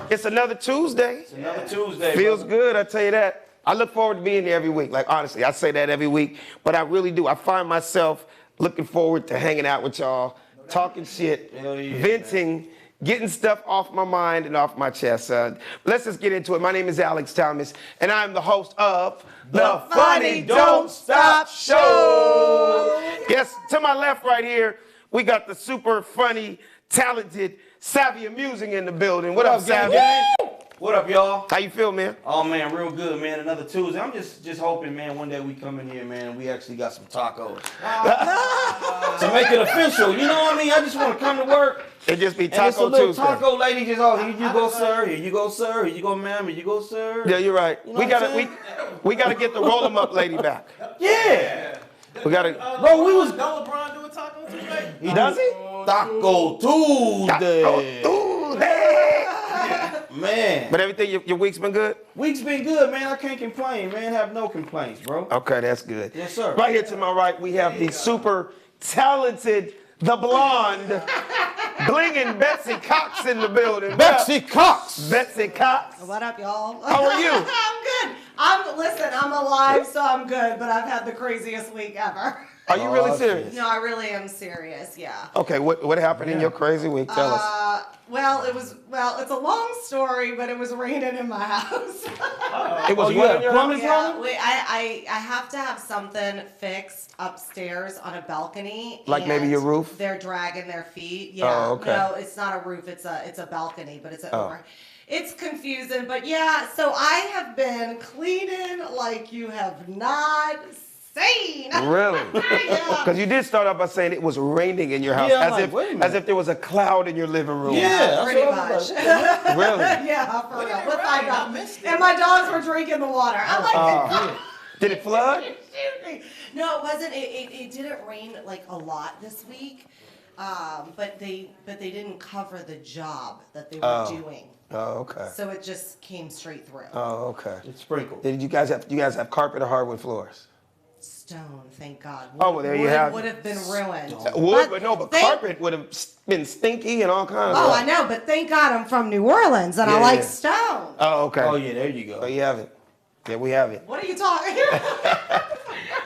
It's another Tuesday. It's another Tuesday. Feels good, I tell you that. I look forward to being here every week. Like, honestly, I say that every week, but I really do. I find myself looking forward to hanging out with y'all, talking shit, venting, getting stuff off my mind and off my chest. Let's just get into it. My name is Alex Thomas, and I'm the host of The Funny Don't Stop Show. Yes, to my left right here, we got the super funny, talented, savvy, amusing in the building. What up, Savvy? What up, y'all? How you feel, man? Oh, man, real good, man. Another Tuesday. I'm just hoping, man, one day we come in here, man, and we actually got some tacos. To make it official, you know what I mean? I just want to come to work. It just be And it's a Taco little Tuesday. taco lady just, oh, here you go, sir. Here you go, sir. Here you go, ma'am. Here you go, sir. Yeah, you're right. You know we what I'm gotta saying? we gotta get the roll 'em up lady back. Yeah. We gotta. Bro, we was. Don't LeBron do a taco Tuesday? He does he? Taco Tuesday. Taco Tuesday. Man. But everything, your week's been good? Week's been good, man. I can't complain, man. Have no complaints, bro. Okay, that's good. Yes, sir. Right here to my right, we have the super talented, the blonde, blinging Betsy Cox in the building. Betsy Cox. Betsy Cox. What up, y'all? How are you? I'm good. Listen, I'm alive, so I'm good, but I've had the craziest week ever. Are you really serious? No, I really am serious, yeah. Okay, what happened in your crazy week? Tell us. Well, it's a long story, but it was raining in my house. It was yeah, what in your plumbing's house? running? I have to have something fixed upstairs on a balcony. Like and maybe your roof? They're dragging their feet. Yeah. Oh, okay. No, it's not a roof. It's a balcony, but it's a. Oh. It's confusing, but yeah. So I have been cleaning like you have not seen. Really? Yeah. Because you did start off by saying it was raining in your house, Yeah, I'm like, wait a minute. as if there was a cloud in your living room. Yeah, that's pretty what I much. was like. Really? Yeah, for real. it With my rain? I dogs. missed it. And my dogs were drinking the water. I'm like, Did it flood? no, it wasn't. It didn't rain like a lot this week, but they didn't cover the job that they were doing. Oh, okay. So it just came straight through. Oh, okay. It's sprinkled. Did you guys have carpet or hardwood floors? Stone, thank God. Oh, well, there you have it. Would have been ruined. Wood, but thank- carpet would have been stinky and all kinds of Oh, stuff. I know, but thank God I'm from New Orleans and I Yeah, like yeah. stone. Oh, okay. Oh, yeah, there you go. So you have it. Yeah, we have it. What are you talking?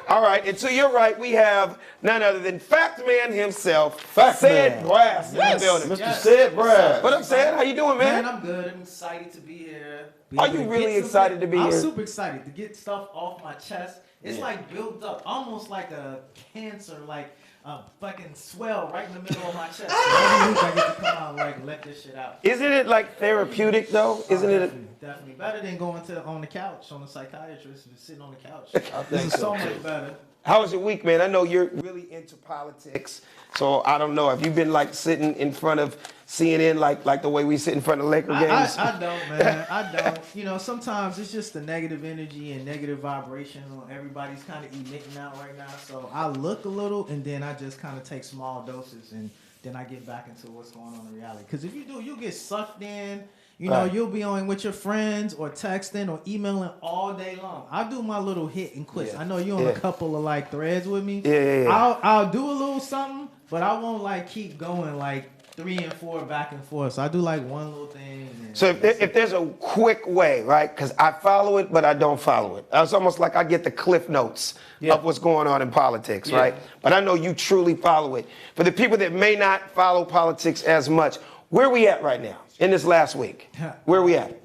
All right, and to your right, we have none other than Fact Man himself, Fact Sid Man. Brass in the building. Mr. Yes. Sid Brad. What up, Sid? How you doing, Man, man? I'm good. I'm excited to be here. Are you really excited to be I'm here? super excited to get stuff off my chest. It's like built up, almost like a cancer, like a fucking swell right in the middle of my chest. So every week I get to come out and like let this shit out. Isn't it like therapeutic though? Isn't it? Definitely better than going on the couch on the psychiatrist and sitting on the couch. I This think is so much better. How was your week, man? I know you're really into politics, so I don't know. Have you been like sitting in front of CNN like the way we sit in front of Laker games? I don't, man. I don't. You know, sometimes it's just the negative energy and negative vibration everybody's kind of emitting out right now. So I look a little, and then I just kind of take small doses, and then I get back into what's going on in reality. Because if you do, you'll get sucked in. You know, Right. you'll be on with your friends or texting or emailing all day long. I do my little hit and quit. Yeah. I know you're on Yeah. a couple of like threads with me. Yeah. I'll do a little something, but I won't like keep going like 3 and 4 back and forth. So I do like one little thing. And So if there's a quick way, right? Because I follow it, but I don't follow it. It's almost like I get the cliff notes of what's going on in politics, right? But I know you truly follow it. For the people that may not follow politics as much, where we at right now in this last week? Where we at?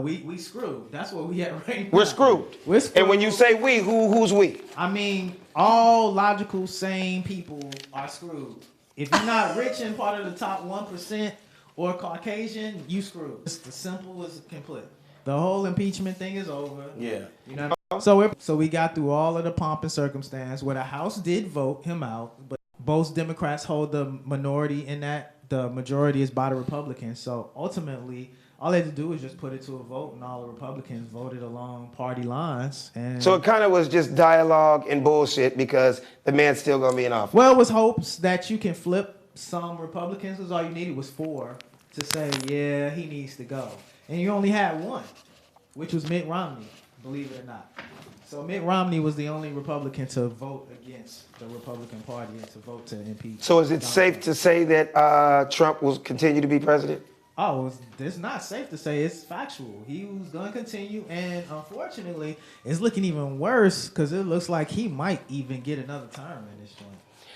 We screwed. That's what we at right now. We're screwed. We're screwed. And when you say we, who's we? I mean, all logical, sane people are screwed. If you're not rich and part of the top 1% or Caucasian, you screwed. It's as simple as it can put. The whole impeachment thing is over. Yeah. You know. So we got through all of the pomp and circumstance where the House did vote him out, but both Democrats hold the minority in that. The majority is by the Republicans. So ultimately, all they had to do was just put it to a vote, and all the Republicans voted along party lines. And So it kind of was just dialogue and bullshit because the man's still gonna be in office. well, it was hopes that you can flip some Republicans, because all you needed was 4 to say, yeah, he needs to go. And you only had 1, which was Mitt Romney, believe it or not. So Mitt Romney was the only Republican to vote against the Republican Party and to vote to impeach. So is it Donald safe Trump. to say that Trump will continue to be president? Oh, it's not safe to say. It's factual. He was going to continue, and unfortunately, it's looking even worse because it looks like he might even get another term in this joint.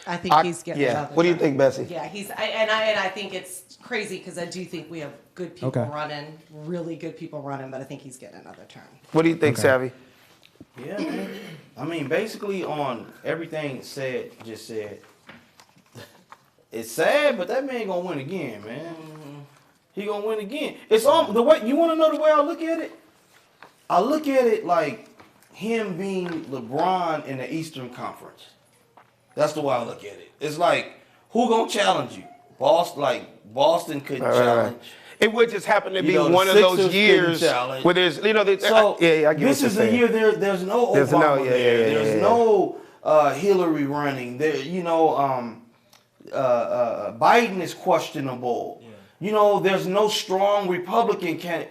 I think he's getting another What do you term. think, Bessie? Yeah, I think it's crazy because I do think we have good people running, really good people running, but I think he's getting another term. What do you think, Savvy? Yeah, man. I mean, basically on everything just said, it's sad, but that man gonna win again, man. He gonna win again. It's on the way. You want to know the way I look at it? I look at it like him being LeBron in the Eastern Conference. That's the way I look at it. It's like, who gonna challenge you? Boston couldn't challenge. It would just happen to be the one of Sixers those years challenge. where there's, I get This what you're is a saying. year there's no Obama there. There's no Hillary running. There, Biden is questionable. Yeah. There's no strong Republican candidate.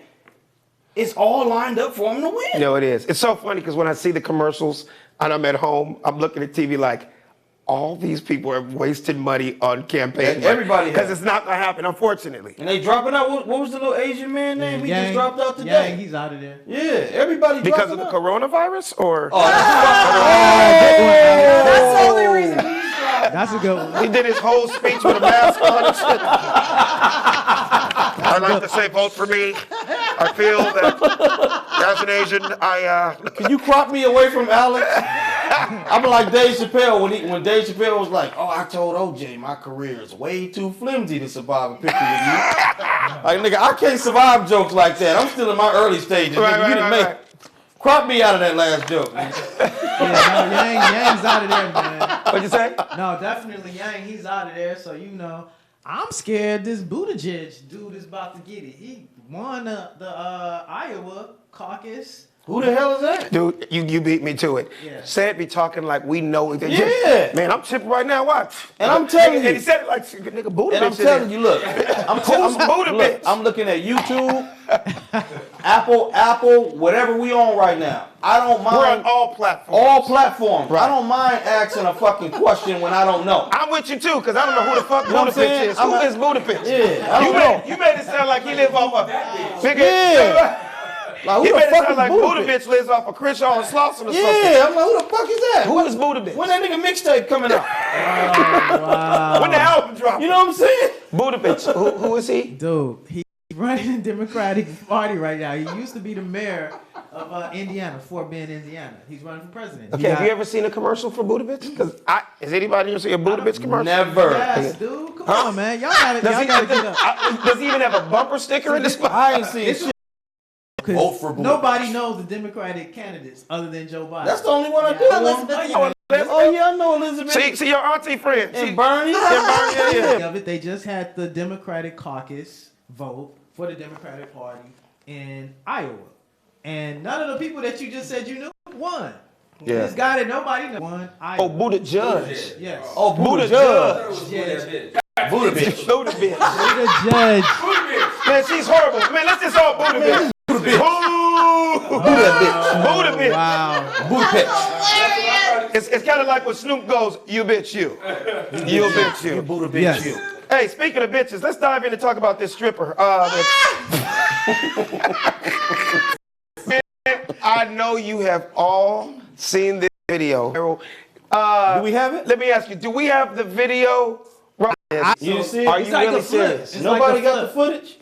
It's all lined up for him to win. No, it is. It's so funny because when I see the commercials and I'm at home, I'm looking at TV like, all these people are wasting money on campaign. And everybody because has. it's not gonna happen, unfortunately. And they dropping out. What was the little Asian man name? He just dropped out today. Yeah, he's out of there. Yeah, everybody Because of dropping the out. coronavirus, or That's the only reason he's dropping. That's a good one. he did his whole speech with a mask on and shit. I'd like to say, vote for me. I feel that as an Asian, Can you crop me away from Alex? I'm like Dave Chappelle when Dave Chappelle was like, "Oh, I told OJ my career is way too flimsy to survive a picture with you." Like, nigga, I can't survive jokes like that. I'm still in my early stages. Nigga, you didn't make. Crop me out of that last joke. Man. Yeah, no, Yang's out of there, man. What'd you say? No, definitely Yang, he's out of there. So, I'm scared this Buttigieg dude is about to get it. He won the Iowa caucus. Who the hell is that? Dude, you beat me to it. Yeah. Said be talking like we know. Yeah. Man, I'm tripping right now. Watch. And I'm telling And you. he said it like, nigga, Buddha And I'm bitch in telling there. you, look, Buddha bitch? I'm looking at YouTube, Apple, whatever we on right now. I don't mind. We're on all platforms. All platforms. Right. I don't mind asking a fucking question when I don't know. I'm with you too, because I don't know who the fuck You know what Buddha I'm bitch saying? is. Who is Buddha bitch? Yeah, I don't know. You made it sound like he live off a nigga. Yeah. Like, You who made the it fuck sound is like Buddha Buddha bitch lives off of Crenshaw and Slauson or something. Yeah, I'm like, who the fuck is that? Who is Buddha bitch? When that nigga mixtape coming out? Wow. When the album drop? You know what I'm saying? Buddha bitch. Who is he? Dude, he's running the Democratic Party right now. He used to be the mayor of Indiana, Fort Bend, Indiana. He's running for president. Okay, have you ever seen a commercial for Buddha bitch? Because has anybody here seen a Buddha bitch commercial? Never. Yes, dude. Come on, man. Y'all gotta Does get up. does he even have a bumper sticker in this? I ain't seen shit. Because Vote for Buddha. nobody knows the Democratic candidates other than Joe Biden. That's the only one I do. Elizabeth Oh, yeah, I know Elizabeth. See your auntie friend. And Bernie. Of it, they just had the Democratic caucus vote for the Democratic Party in Iowa, and none of the people that you just said you knew won. Yeah. This guy that nobody knew won Iowa. Oh, Buddha Judge. Yes. Oh, Buddha Buddha Judge. Judge. Yes. Buddha bitch. Buddha bitch. The judge. Man, she's horrible. Man, let's just all Buddha bitch. Buddha bitch. Buddha bitch. Buddha bitch. Wow. Buddha bitch. It's kind of like when Snoop goes, you bitch you. You bitch you. Buddha bitch Yes. you. Hey, speaking of bitches, let's dive in and talk about this stripper. I know you have all seen this video. Do we have it? Let me ask you, do we have the video? You didn't see it? Are It's you like really a flip. serious? It's Nobody like a got the flip. footage?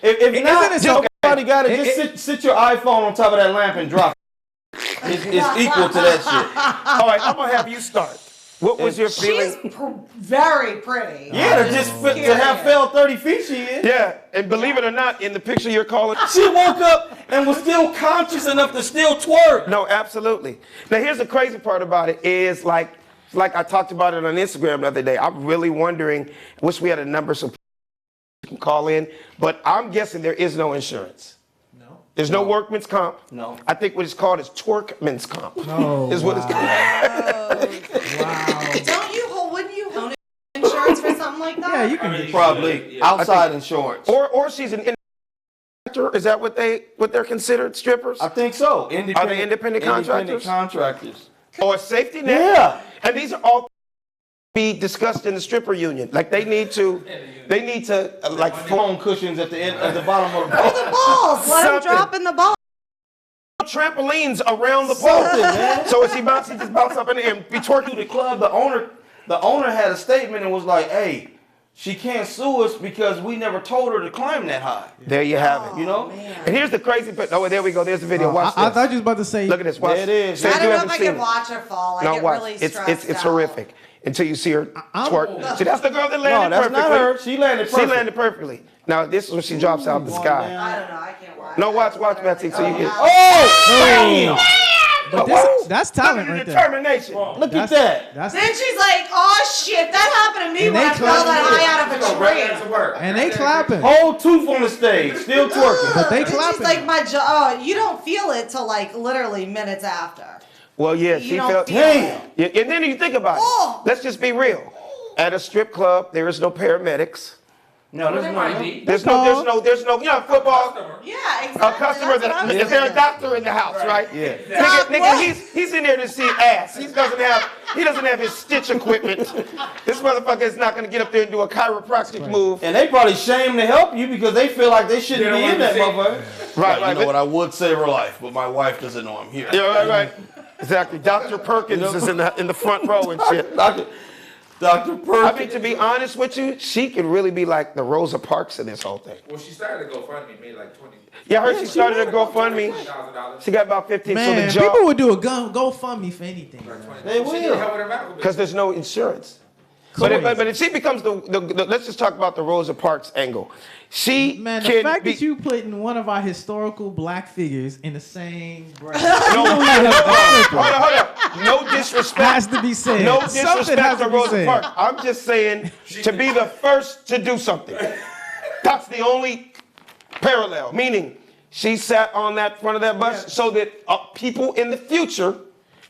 If not, it just so- somebody got it. Just sit your iPhone on top of that lamp and drop it. It's equal to that shit. All right, I'm gonna have you start. What was your She's feeling? very pretty. Yeah, to have fell 30 feet she is. Yeah, and believe it or not, in the picture you're calling. She woke up and was still conscious enough to still twerk. No, absolutely. Now, here's the crazy part about it is like I talked about it on Instagram the other day. I'm really wondering, wish we had a number so people can call in, but I'm guessing there is no insurance. No. There's no workman's comp. No. I think what it's called is twerkman's comp. Oh, is what it's called. Wouldn't you own insurance for something like that? Yeah, you can get Probably outside insurance. Or she's an independent. Is that what they're considered, strippers? I think so. Are they independent contractors? Independent contractors. Or safety net? Yeah. And these are all be discussed in the stripper union. Like they need to like Foam cushions at the end, at the bottom of the Or the balls. Let him Something. drop in the ball. trampolines around the pole. man. So as he bounced, he just bounced up in the air and be twerking. to the club. The owner had a statement and was like, "Hey, she can't sue us because we never told her to climb that high." There you have it. You know? Man. And here's the crazy part. Oh, there we go. There's the video. Watch I this. thought you was about to say. Look at this. Watch. There it is. Say I you don't know if haven't I seen can it. watch her fall. I No, get watch. really It's stressed out. horrific until you see her twerk. See, that's the girl that No, landed that's perfectly. not her. She landed perfect. She landed perfectly. Now this is when she drops out the sky. down. I don't know. I can't watch. No, watch, Betsy. So you get. Oh, But that's Look talent at the right there. determination. look at that. That's Then she's like, "Oh shit, that happened to me And when they I fell that clapping. high out of a tree." and they clapping. Whole tooth on the stage, still twerking. But they And clapping. she's like, "My jaw." You don't feel it till like literally minutes after. Well, yeah, You she don't felt. feel Damn. Yeah, and then you think about it. Oh. Let's just be real. At a strip club, there is no paramedics. No, there's no. There's no. You know, football. Yeah, A exactly. customer That's what I'm is there a saying. doctor in the house, right? Yeah. Nigga, he's in there to see ass. He doesn't have his stitch equipment. This motherfucker is not gonna get up there and do a chiropractic move. And they probably shame to help you because they feel like they shouldn't be in that motherfucker. Right. You know what? I would save her life, but my wife doesn't know I'm here. Yeah, right. Exactly. Dr. Perkins is in the front row and shit. Dr. Perkins. I mean, to be honest with you, she could really be like the Rosa Parks of this whole thing. Well, she started to GoFundMe, made like 20. Yeah, I heard she started a GoFundMe. $20,000. She got about 15. Man, so the people job, would do a GoFundMe for anything. They She will. needed help with her medical because business. there's no insurance. But if she becomes the let's just talk about the Rosa Parks angle. She Man, the can fact be, that you putting one of our historical black figures in the same bracket no, hold on. No disrespect. has to be said. No Something disrespect has to to be Rosa said. Parks. I'm just saying to be the first to do something. That's the only parallel. Meaning, she sat on that front of that bus so that people in the future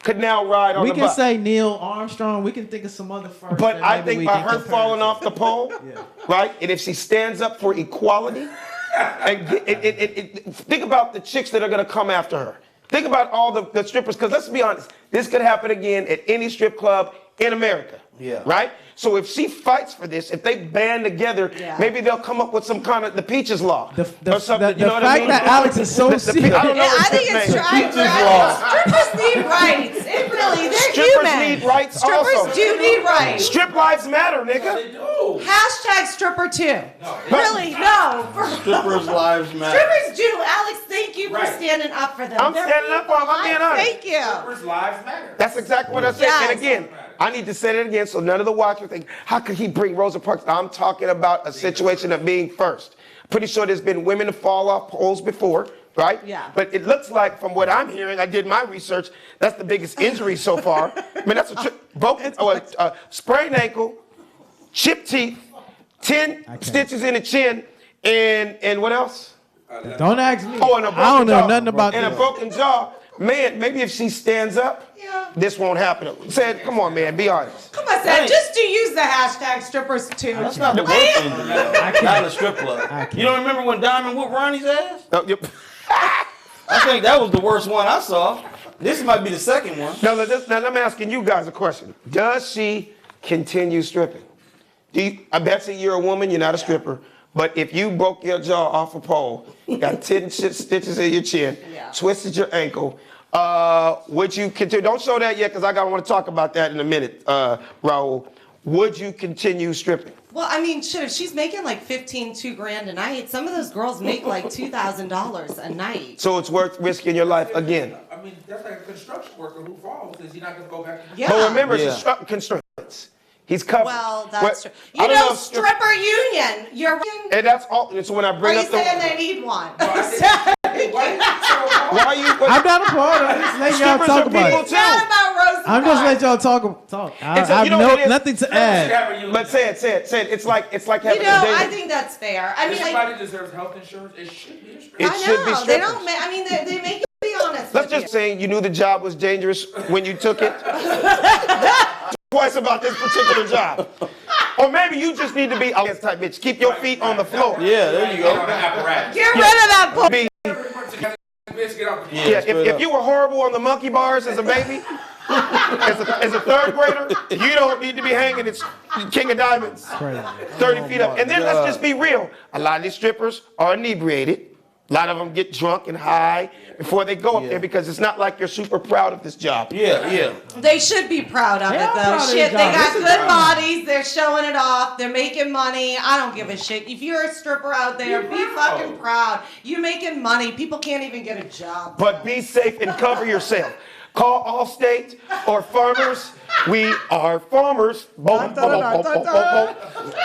could now ride on We the can bus. say Neil Armstrong. We can think of some other first. But that I maybe think we by can her compare falling to. off the pole, right, and if she stands up for equality, and think about the chicks that are going to come after her. Think about all the strippers, because let's be honest, this could happen again at any strip club in America. Yeah. Right? So if she fights for this, if they band together, Yeah. maybe they'll come up with some kind of the Peaches Law The or something. the you know what I fact mean? that Alex is so serious. I don't know Yeah, her I think chick it's name. strippers need rights. It really, they're Strippers human. need rights Strippers also. do need rights. Strip lives matter, nigga. They do. Hashtag stripper too. Really, no. Strippers' lives matter. Strippers do. Alex, thank you for Right. standing up for them. I'm They're standing up for them. I'm being honest. Thank you. Strippers' lives matter. That's exactly what I said. Yes. And again, I need to say it again so none of the watchers think, how could he bring Rosa Parks? I'm talking about a situation of being first. Pretty sure there's been women to fall off poles before, right? Yeah. But it looks like, from what I'm hearing, I did my research, that's the biggest injury so far. I mean, that's a sprained ankle, chipped teeth, 10 stitches in the chin, and what else? Don't ask me. Oh, and a broken I don't know jaw. nothing about And a this. broken jaw. Man, maybe if she stands up, Yeah. this won't happen. Said, come on, man, be honest. Come on, Sam. Just to use the hashtag strippers too. That's not the worst injury. Not in a strip club. You don't remember when Diamond whooped Ronnie's ass? No, yep. I think that was the worst one I saw. This might be the second one. Now, I'm asking you guys a question. Does she continue stripping? I bet you you're a woman, you're not a stripper. But if you broke your jaw off a pole, got 10 stitches in your chin, twisted your ankle, would you continue? Don't show that yet, because I want to talk about that in a minute, Raul. Would you continue stripping? Well, I mean, shit, if she's making like $2 grand a night, some of those girls make like $2,000 a night. So it's worth risking your life again. I mean, that's like a construction worker who falls. Is he not going to go back? Yeah. But remember, Yeah. it's a constraints. He's covered. Well, that's true. I You don't know, if stripper union. You're. And that's all. And so when I Are bring you up the. saying they need one? Why are you. I'm not a part of it. Just letting y'all Strippers talk are about people it. It's not about Rosa I'm just Parks. letting y'all talk. I And so, have you know what it is? nothing to add. But say it. It's like You having know, a date. I think that's fair. I mean, like, Everybody deserves health insurance. It should be a stripper. It I should be know they strippers. don't. I mean, they make you be honest. Let's with just say you knew the job was dangerous when you took it. Twice about this particular job. Or maybe you just need to be a type bitch. Keep your feet on the floor. Yeah, there you Get on go. the apparatus. Get rid of that bull. Be- Bitch, get off the yeah, straight if up. you were horrible on the monkey bars as a baby, As a third grader, you don't need to be hanging at King of Diamonds 30 feet up. And then let's just be real. A lot of these strippers are inebriated. A lot of them get drunk and high before they go up there because it's not like you're super proud of this job. Yeah. They should be proud of it are though. proud of Shit, their they job. got good bodies. They're showing it off. They're making money. I don't give a shit. If you're a stripper out there, be fucking proud. You're making money. People can't even get a job. But be safe and cover yourself. Call Allstate or Farmers. We are farmers. Boom, boom, boom, boom, boom, boom.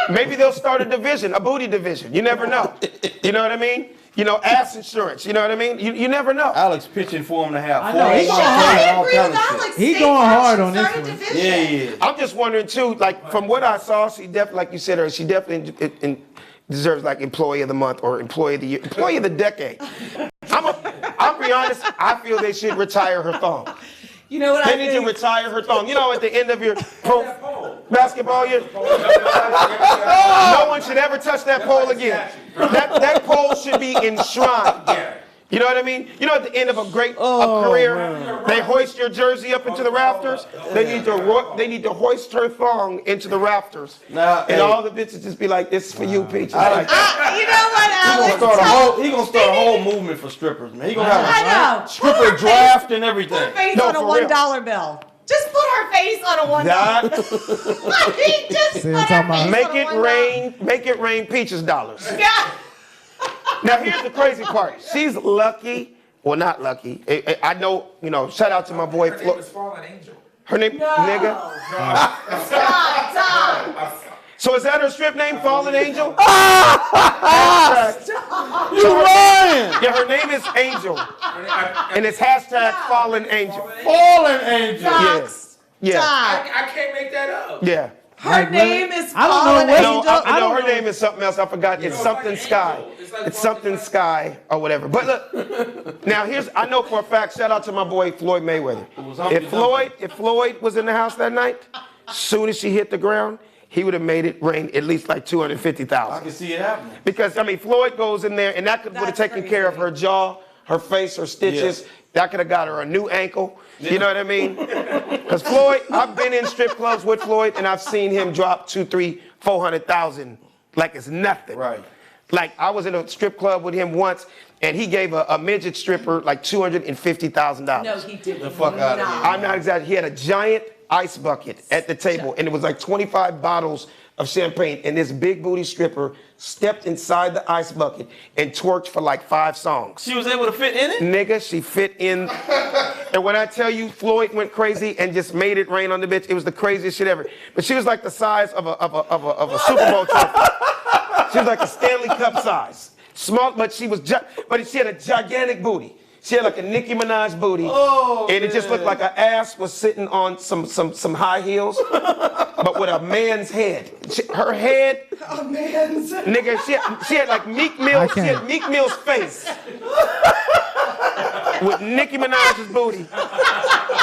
Maybe they'll start a division, a booty division. You never know. You know what I mean? You know, ass insurance. You know what I mean? You never know. Alex pitching for him to have. I know, he 401k going and I all agree kind with of shit. Alex. He State going Farm hard should on this start a one. division. Yeah. I'm just wondering too, like from what I saw, she definitely, like you said, she definitely deserves like Employee of the Month or Employee of the Year, Employee of the Decade. I'll be honest, I feel they should retire her thong. You know what They I need think? to retire her thong. You know, at the end of your pro basketball year, no one should ever touch that pole again. That pole should be enshrined. You know what I mean? You know, at the end of a great career, they hoist your jersey up into the rafters. They need to hoist her thong into the rafters, Now, and hey. all the bitches just be like, "This is for you, Peaches." You know what, Alex? He gonna start a whole movement for strippers, man. He gonna have I know. a stripper draft and everything. Put her face No, on a for real. $1 bill. Just put her face on a $1. That- I mean, just See put what her I'm talking face about? Make on a it $1. rain. Make it rain, Peaches dollars. Yeah. Now here's the crazy part. She's lucky. Well, not lucky. I know. You know. Shout out to my boy. Her name is Fallen Angel. Her name, nigga. Stop. So is that her strip name, Fallen Angel? You lying? Yeah, her name is Angel, and it's hashtag Fallen Angel. Fallen angel. Yeah, I can't make that up. yeah. Her Like, name is I don't know Fallen what- No, Angel. I know don't her know. name is something else. I forgot. It's something Sky. It's something Sky or whatever. But look, now I know for a fact. Shout out to my boy Floyd Mayweather. If Floyd was in the house that night, soon as she hit the ground, he would have made it rain at least like I 250,000. can see it happening. Because I mean, Floyd goes in there, and that would have That's taken crazy. care of her jaw, her face, her stitches. Yeah. That could have got her a new ankle. You know what I mean? Because Floyd, I've been in strip clubs with Floyd, and I've seen him drop 200,000, 300,000, 400,000 like it's nothing. Right. Like I was in a strip club with him once, and he gave a midget stripper like $250,000. No, he did The fuck outta here. I'm not exaggerating. He had a giant ice bucket at the table, and it was like 25 bottles of champagne. And this big booty stripper stepped inside the ice bucket and twerked for like 5 songs. She was able to fit in it? Nigga, she fit in. And when I tell you Floyd went crazy and just made it rain on the bitch, it was the craziest shit ever. But she was like the size of a Super Bowl trophy. She was like a Stanley Cup size. Small, but she had a gigantic booty. She had like a Nicki Minaj booty, and it just looked like her ass was sitting on some high heels, but with a man's head. Her head, A man's. nigga, she had like Meek Mill. She had Meek Mill's face with Nicki Minaj's booty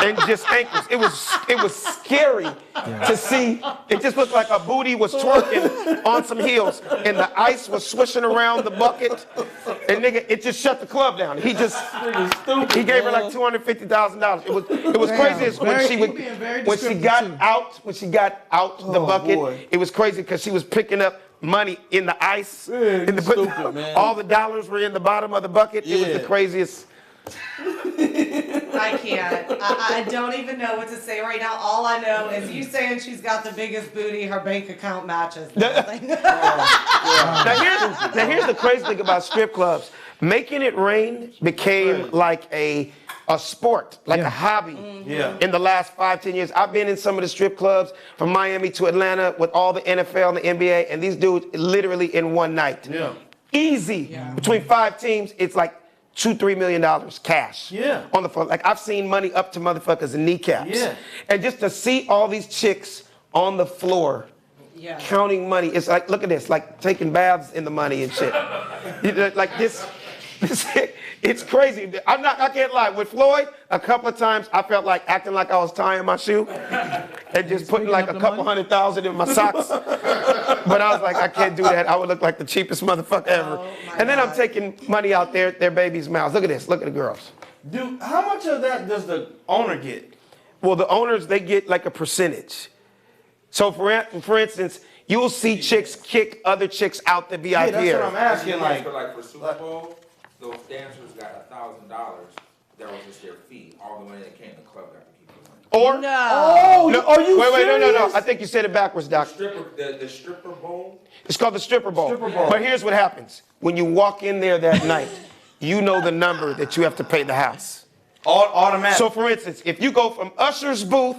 and just ankles. It was scary to see. It just looked like a booty was twerking on some heels, and the ice was swishing around the bucket. And nigga, it just shut the club down. He gave her like $250,000. It was crazy when she got out the bucket. boy. It was crazy because she was picking up money in the ice. In the stupid, man. All the dollars were in the bottom of the bucket. It was Yeah. the craziest. I can't. I don't even know what to say right now. All I know is you saying she's got the biggest booty, her bank account matches. Nothing. Now here's the crazy thing about strip clubs. Making it rain became like a sport, like a hobby. Yeah. In the last 5-10 years, I've been in some of the strip clubs from Miami to Atlanta with all the NFL and the NBA, and these dudes literally in one night. Yeah. Easy. Between 5 teams, it's like $2-3 million cash. Yeah. On the floor. Like I've seen money up to motherfuckers' kneecaps. Yeah. And just to see all these chicks on the floor Yeah. counting money, it's like, look at this, like taking baths in the money and shit. You know, like this, it's crazy. I can't lie. With Floyd, a couple of times I felt like acting like I was tying my shoe and just putting like a couple $100,000 in my socks. But I was like, I can't do that. I would look like the cheapest motherfucker ever. And then I'm taking money out their babies' mouths. Look at this. Look at the girls. Dude, how much of that does the owner get? Well, the owners, they get like a percentage. So for instance, you'll see chicks kick other chicks out the VIP Yeah, that's area. what I'm asking. For Super Bowl, those dancers got $1,000. That was just their fee. All the money that came to the club got to keep the money. Or Oh, are you wait, no. serious? I think you said it backwards, Doc. The stripper bowl. It's called the stripper bowl. Stripper bowl. But here's what happens. When you walk in there that night, you know the number that you have to pay the house. Automatic. So for instance, if you go from Usher's booth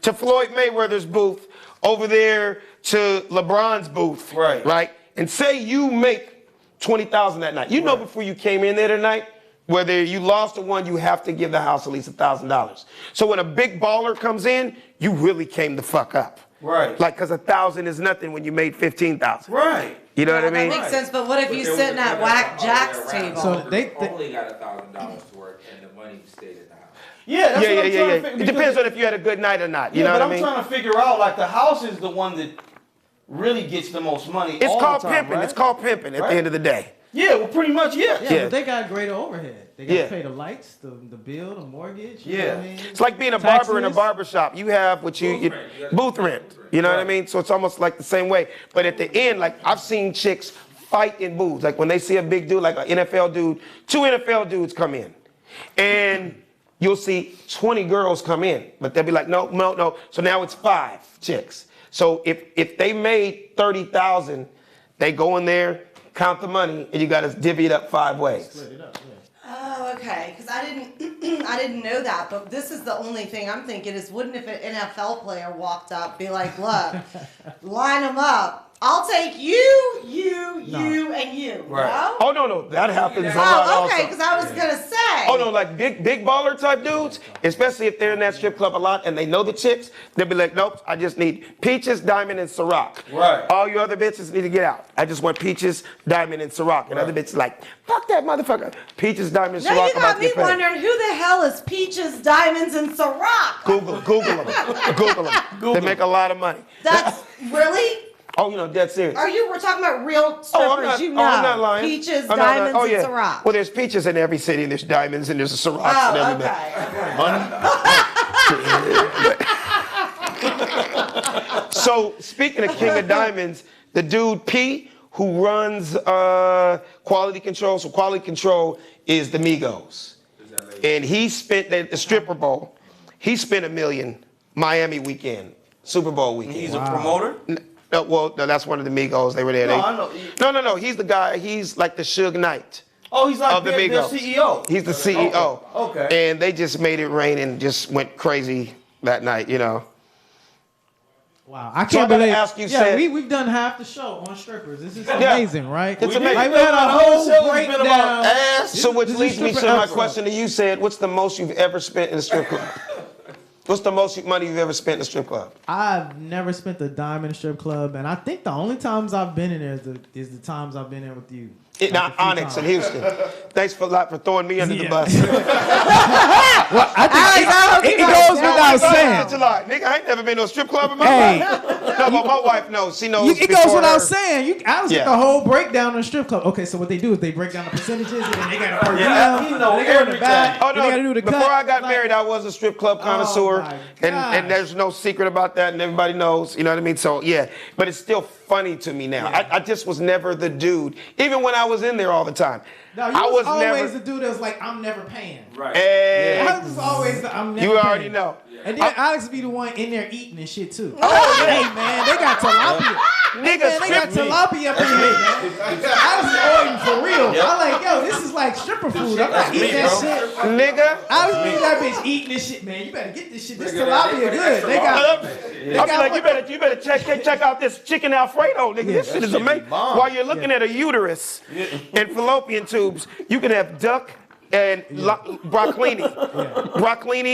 to Floyd Mayweather's booth, over there to LeBron's booth, right? And say you make $20,000 that night. You know before you came in there tonight, whether you lost or won, you have to give the house at least $1,000. So when a big baller comes in, you really came the fuck up. Right. Like, cause 1,000 is nothing when you made 15,000. Right. You know what I That mean? makes sense, but what if you sitting at Whack Jack's table? So they only got $1,000 to work, and the money stayed at the house. Yeah, that's what I'm trying to Yeah. figure. It depends on if you had a good night or not. You know but what I I'm mean? trying to figure out, like, the house is the one that really gets the most money. It's all called the time, pimping. right? It's called pimping at Right? the end of the day. Yeah, well, pretty much, yeah. Yeah, Yeah. but they got greater overhead. They got Yeah. to pay the lights, the bill, the mortgage. You Yeah. know what I mean? It's like being a barber in a Taxes. barber shop. You have what booth rent. You know what I mean? So it's almost like the same way. But at the end, like I've seen chicks fight in booths. Like when they see a big dude, like an NFL dude, 2 NFL dudes come in, and you'll see 20 girls come in, but they'll be like, no. So now it's 5 chicks. So if they made 30,000, they go in there, count the money, and you got to divvy it up 5 ways. Split it up, yeah. Oh, okay. Because I didn't know that. But this is the only thing I'm thinking is, wouldn't if an NFL player walked up, be like, "Look, line them up. I'll take you, and you." Right. No? Oh no, that happens a lot Oh, okay. also. Because I was gonna say. Oh no, like big baller type dudes, especially if they're in that strip club a lot and they know the chicks, they'll be like, nope, I just need Peaches, Diamond, and Ciroc. Right. All you other bitches need to get out. I just want Peaches, Diamond, and Ciroc. And other bitches like, fuck that motherfucker. Peaches, Diamond, and Now Ciroc. you I'm about got to me get paid. wondering who the hell is Peaches, Diamonds, and Ciroc? Google them. Google them. They make a lot of money. That's really. Oh, you know, dead serious. We're talking about real strippers, I'm not, you know. I'm not lying. Peaches, I'm not Diamonds, lying. and Ciroc. Well, there's peaches in every city, and there's diamonds, and there's a Ciroc and Oh, everything. okay. So, speaking of King of Diamonds, the dude P, who runs quality control, so quality control is the Migos. And he spent at the stripper bowl, he spent $1 million Miami weekend, Super Bowl weekend. He's a promoter? No, that's one of the Migos. They were there. No, I know. No. He's the guy. He's like the Suge Knight Oh, he's like of the their Migos. CEO. He's the CEO. Okay. And they just made it rain and just went crazy that night, you know. Wow, I So I can't gotta believe. ask you, yeah, Seth- we've done half the show on strippers. This is amazing, right? It's amazing. Like we had a The whole whole show has been about breakdown. ass. So which This is leads me to stripper my episode. question to you, Sid. What's the most you've ever spent in a strip club? What's the most money you've ever spent in a strip club? I've never spent a dime in a strip club, and I think the only times I've been in there is the times I've been there with you. Now, Like a few Onyx in times. Houston. Thanks for a lot for throwing me under the Yeah. bus. I think it goes without saying. July. Nigga, I ain't never been to a strip club in my Hey. life. No, but my wife knows. She knows. It goes before without her. saying. I was Yeah. the whole breakdown in a strip club. Okay, so what they do is they break down the percentages, and then they got to per Yeah, diem, he know they go in the back, everything. Oh then they got to no! do the Before cut. I got Like, married, I was a strip club connoisseur, my and gosh. there's no secret about that, and everybody knows. You know what I mean? So yeah, but it's still funny to me now. I just was never the dude, even when I was in there all the time. No, you I was was always never. the dude that was like, I'm never paying. Right. Hey, I was always the, I'm never you already paying. know. And then Alex be the one in there eating and shit too. Hey man, they got tilapia. Nigga, Man, they got strip- tilapia up in here, man. I was ordering for real. Yep. I'm like, yo, this is like stripper food. I'm not eating me, that bro. shit. nigga. I was eating that bitch eating this shit, man. You better get this shit. This Nigga, tilapia they put good. extra They got. I'll be like, you better check out this chicken Alfredo, nigga. This shit is shit be amazing. bomb. While you're looking at a uterus and fallopian tubes, you can have duck and broccolini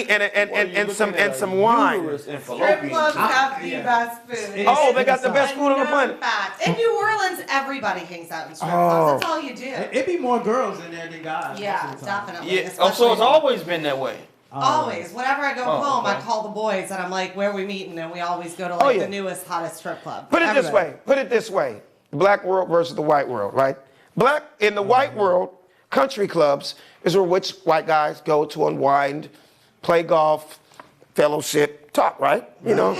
and some wine. Strip clubs have the best food. Oh, they got the best food on the Known planet. fact. In New Orleans, everybody hangs out in strip Oh. clubs. That's all you do. It be more girls in there than guys. Yeah, most of the time. definitely. Yeah. Oh, so it's Especially- always been that way. Always. Whenever I go Oh, home, I okay. call the boys and I'm like, where are we meeting? And we always go to like yeah. the newest, hottest strip club. Put it this Everybody. way. Put it this way. Black world versus the white world, right? Black in the white world, country clubs is where which white guys go to unwind, play golf, fellowship, talk, right? You know,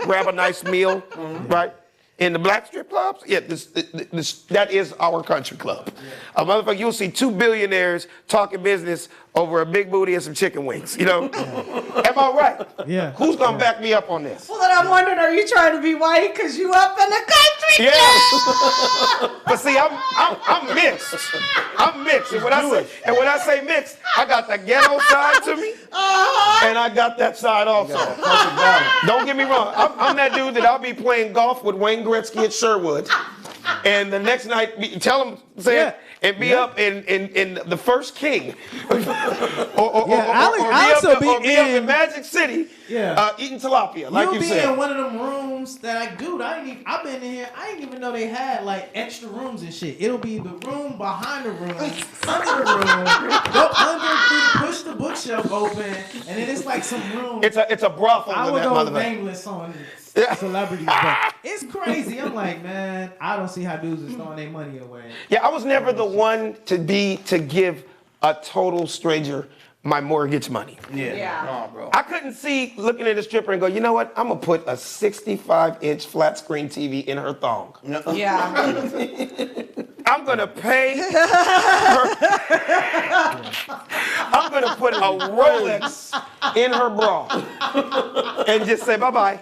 grab a nice meal, right? In the black strip clubs, yeah, that is our country club. A motherfucker, you'll see 2 billionaires talking business over a big booty and some chicken wings, you know? Am I right? Yeah. Who's gonna back me up on this? Well, then I'm wondering, are you trying to be white because you up in the country? Yeah. But see, I'm mixed. I'm mixed. And when I say mixed, I got the ghetto side to me, and I got that side also. Don't get me wrong. I'm that dude that I'll be playing golf with Wayne Gretzky at Sherwood, and the next night tell him and be up in the first king, or be up in Magic City, eating tilapia, like you said. You'll be in one of them rooms that I've been in here. I didn't even know they had like extra rooms and shit. It'll be the room behind the room, under the room, go under, push the bookshelf open, and then it's like some room. It's a brothel. I would go nameless on celebrities, but it's crazy. I'm like, man, I don't see how dudes are throwing their money away. Yeah, I was never the one to give a total stranger my mortgage money. Yeah. No, bro. I couldn't see looking at a stripper and go, you know what? I'm gonna put a 65-inch flat screen TV in her thong. Yeah. I'm gonna pay her. I'm gonna put a Rolex in her bra and just say bye-bye.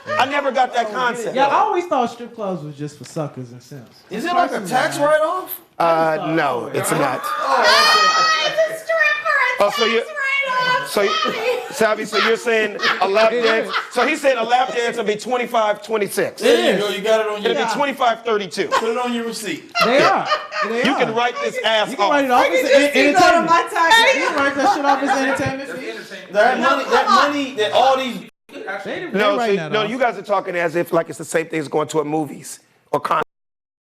I never got that concept. Yeah, I always thought strip clubs was just for suckers and simps. Is it like a tax write-off? No, it's not. It's a stripper. Oh, so you're saying a lap dance? So he's saying a lap dance will be 25.26. There you go. You got it on your. It'll be 25.32. Put it on your receipt. They are. You can write this ass You can write it off. off as entertainment. You can write that shit off as entertainment fee. That money that all these. No, you guys are talking as if like it's the same thing as going to a movies or concert.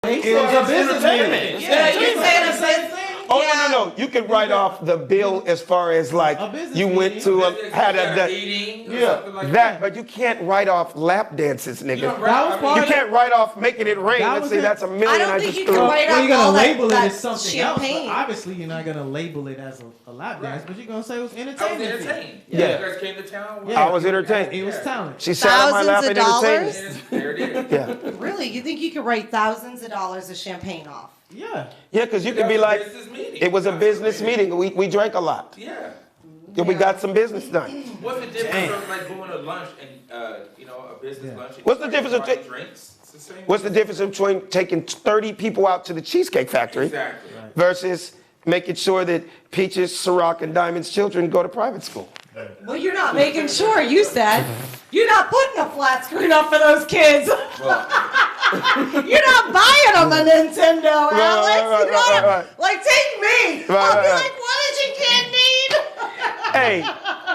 It's entertainment. Yeah, you're saying the same thing. Oh, no. You can write off the bill as far as like you went to but you can't write off lap dances, nigga. You can't write off making it rain. Let's say that's $1 million. I don't think you can write Well, off you're gonna all label it that as something champagne. else. But obviously, you're not gonna label it as a lap dance, but you're gonna say it was I was entertainment. entertained. Yeah. You guys came to town. Yeah. I was entertained. It was talent. She sat on my lap and Thousands entertained of me. There it is. Yeah. Really? You think you could write thousands of dollars of champagne off? Yeah. Yeah, because you could be like, Business meeting. it was a business meeting. We drank a lot. Yeah. And we got some business done. What's the difference of like going to lunch and a business lunch? And What's the difference of buying drinks? It's the same. What's the difference between taking 30 people out to the Cheesecake Factory Exactly. versus making sure that Peaches, Ciroc, and Diamond's children go to private school? Well, you're not making sure, you said. You're not putting a flat screen up for those kids. You're not buying them a Nintendo, Alex. Right. Like, take me. I'll be like, what does your kid need? Hey,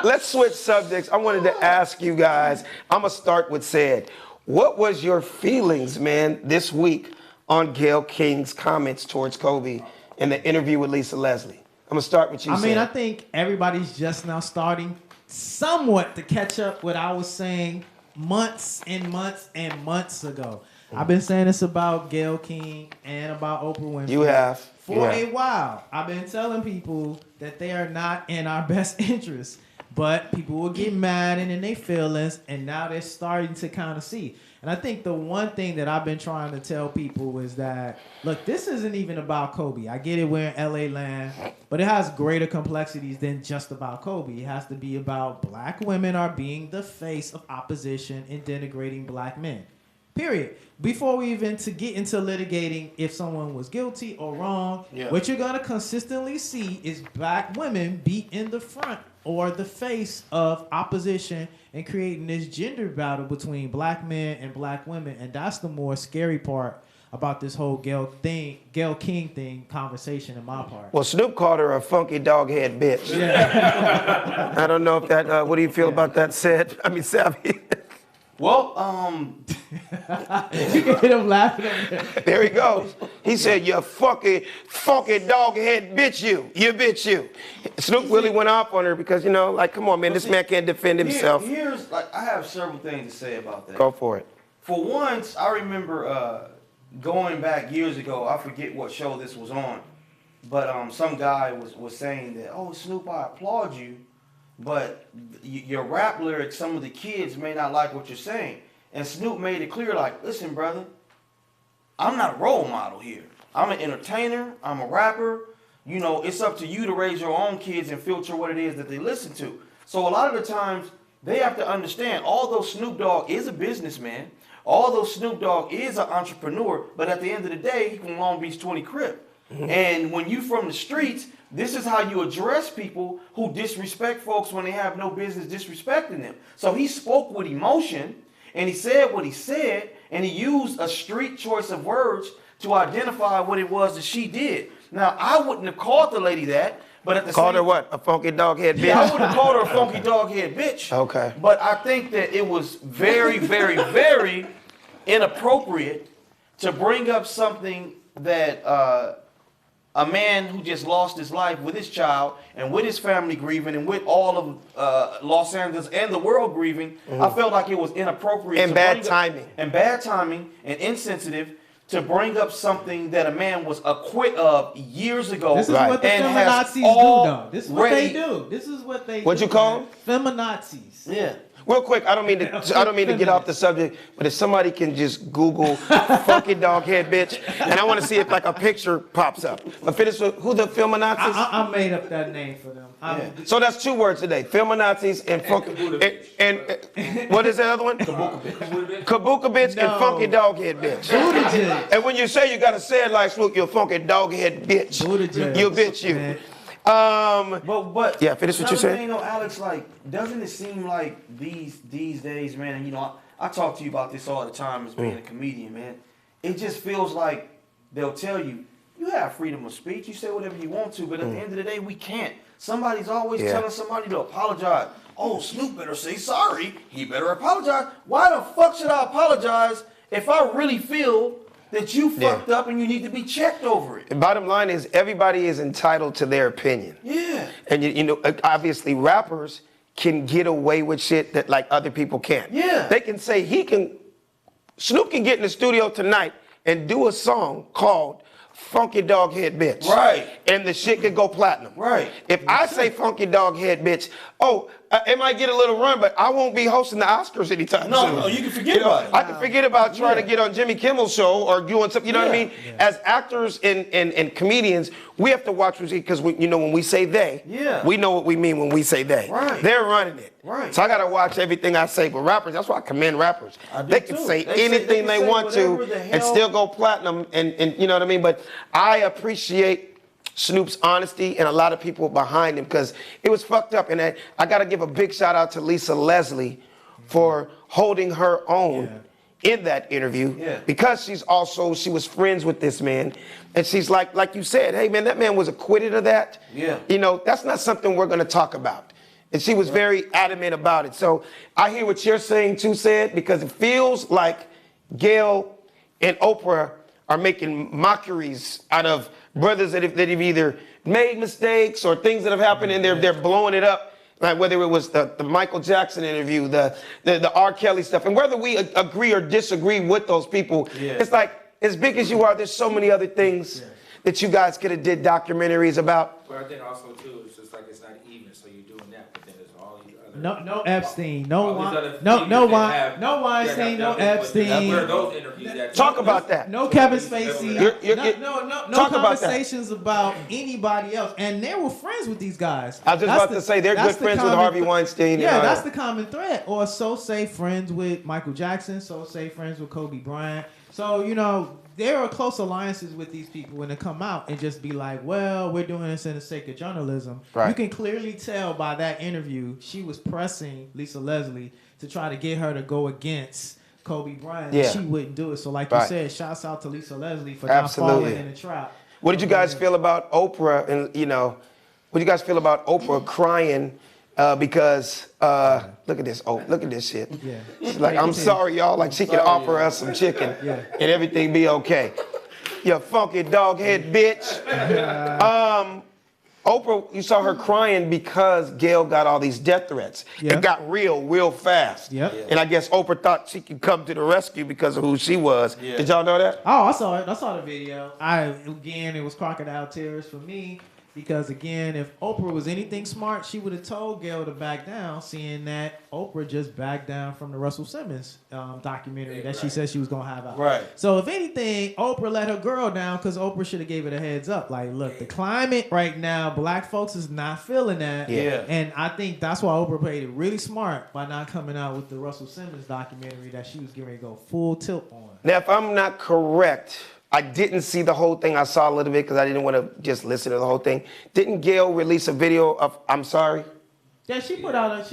let's switch subjects. I wanted to ask you guys, I'm going to start with Said. What was your feelings, man, this week on Gayle King's comments towards Kobe in the interview with Lisa Leslie? I'm going to start with you, I mean, Said. I think everybody's just now starting somewhat to catch up what I was saying months and months and months ago. I've been saying this about Gayle King and about Oprah Winfrey. You have. For a while. I've been telling people that they are not in our best interest. But people will get mad and in their feelings, and now they're starting to kind of see. And I think the one thing that I've been trying to tell people is that, look, this isn't even about Kobe. I get it, we're in LA land, but it has greater complexities than just about Kobe. It has to be about black women are being the face of opposition and denigrating black men. Period. Before we even to get into litigating if someone was guilty or wrong, what you're gonna consistently see is black women be in the front or the face of opposition and creating this gender battle between black men and black women, and that's the more scary part about this whole Gayle King thing conversation in my part. Well, Snoop called her a funky dog head bitch. Yeah. I don't know if that. What do you feel about that, Said? I mean, Savvy. Well, You can hit him laughing at me. There he goes. He said, "You funky dog head bitch, you bitch, you." Snoop really went off on her because like, come on, man, this man can't defend himself. Here's like I have several things to say about that. Go for it. For once, I remember going back years ago. I forget what show this was on, but some guy was saying that, "Oh, Snoop, I applaud you but your rap lyrics, some of the kids may not like what you're saying. And Snoop made it clear, like, listen, brother, I'm not a role model here. I'm an entertainer. I'm a rapper. You know, it's up to you to raise your own kids and filter what it is that they listen to. So a lot of the times, they have to understand, although Snoop Dogg is a businessman, although Snoop Dogg is an entrepreneur, but at the end of the day, he from Long Beach 20 Crip. And when you from the streets, this is how you address people who disrespect folks when they have no business disrespecting them. So he spoke with emotion, and he said what he said, and he used a street choice of words to identify what it was that she did. Now, I wouldn't have called the lady that, but at the Called same her what? A funky dog head bitch? yeah, I would have called her a funky dog head bitch. Okay. But I think that it was very, very, very inappropriate to bring up something that a man who just lost his life with his child and with his family grieving and with all of Los Angeles and the world grieving, I felt like it was inappropriate. And bad timing. And bad timing and insensitive to bring up something that a man was acquit of years ago. This is Right. what the And has feminazis do, though. This is what they already- do. This is what they What'd do. you call man. Feminazis. Yeah. Real quick, I don't mean to get off the subject, but if somebody can just Google funky dog head bitch, and I want to see if like a picture pops up. But finish with who the feminazis? I made up that name for them. So that's 2 words today: feminazis and funky. And what is the other one? Kabuka bitch and No. funky dog head bitch. Buttigieg. And when you say, you gotta say it like Snoop, you're a funky dog head bitch. Buttigieg. You bitch you. Man. But Yeah, finish what you another said. thing, though, Alex, like, doesn't it seem like these days, man, and you know, I talk to you about this all the time as being a comedian, man. It just feels like they'll tell you, you have freedom of speech, you say whatever you want to, but at the end of the day, we can't. Somebody's always Yeah. telling somebody to apologize. Oh, Snoop better say sorry. He better apologize. Why the fuck should I apologize if I really feel that you fucked up and you need to be checked over it? The bottom line is everybody is entitled to their opinion. Yeah. And you know, obviously rappers can get away with shit that like other people can't. Yeah. They can say Snoop can get in the studio tonight and do a song called Funky Dog Head Bitch. Right. And the shit could go platinum. Right. If I say Funky Dog Head Bitch, it might get a little run, but I won't be hosting the Oscars anytime No, soon. no, you can forget about it. I can forget about trying to get on Jimmy Kimmel's show or doing something, you know what I mean? As actors and comedians, we have to watch because when we say they, we know what we mean when we say they. Right. They're running it. Right. So I got to watch everything I say. But rappers, that's why I commend rappers. I do They can too. say They anything can they say want to whatever the and hell- still go platinum and you know what I mean? But I appreciate Snoop's honesty and a lot of people behind him because it was fucked up. And I got to give a big shout out to Lisa Leslie for holding her own in that interview because she was friends with this man. And she's like you said, hey man, that man was acquitted of that. Yeah. You know, that's not something we're going to talk about. And she was very adamant about it. So I hear what you're saying too, Said, because it feels like Gail and Oprah are making mockeries out of brothers that have either made mistakes or things that have happened and they're blowing it up. Like whether it was the Michael Jackson interview, the R. Kelly stuff, and whether we agree or disagree with those people, it's like as big as you are, there's so many other things that you guys could have did documentaries about. But I think also too, it's just like it's not even, so you're doing that, but then there's all these other. No Epstein, no all these other things Weinstein, no Epstein. Where are those interviews at? Talk about that. No Kevin Spacey. You're- No talk about that. conversations about anybody else. And they were friends with these guys. I was just about to say they're that's good the friends with common Harvey Weinstein. Yeah, and, that's the common thread. Or so say friends with Michael Jackson. So say friends with Kobe Bryant. So, you know, there are close alliances with these people when they come out and just be like, well, we're doing this in the sake of journalism. Right. You can clearly tell by that interview, she was pressing Lisa Leslie to try to get her to go against Kobe Bryant. Yeah. And she wouldn't do it. So like you Right. said, shouts out to Lisa Leslie for Absolutely. not falling in the trap. What did you guys feel about Oprah? And what do you guys feel about Oprah crying because look at this? Oh, look at this shit. Yeah. She's like, I'm sorry, y'all. Like she could offer us some chicken and everything be okay. You funky dog head bitch. Oprah, you saw her crying because Gail got all these death threats. Yeah. It got real fast. Yep. And I guess Oprah thought she could come to the rescue because of who she was. Did y'all know that? Oh, I saw it. I saw the video. It was crocodile tears for me Because again, if Oprah was anything smart, she would have told Gayle to back down, seeing that Oprah just backed down from the Russell Simmons documentary that she said she was gonna have out. Right. So if anything, Oprah let her girl down because Oprah should have gave it a heads up. Like, look, the climate right now, black folks is not feeling that. Yeah. And I think that's why Oprah played it really smart by not coming out with the Russell Simmons documentary that she was getting ready to go full tilt on. Now, if I'm not correct, I didn't see the whole thing. I saw a little bit because I didn't want to just listen to the whole thing. Didn't Gayle release a video of I'm sorry? Yeah, she put out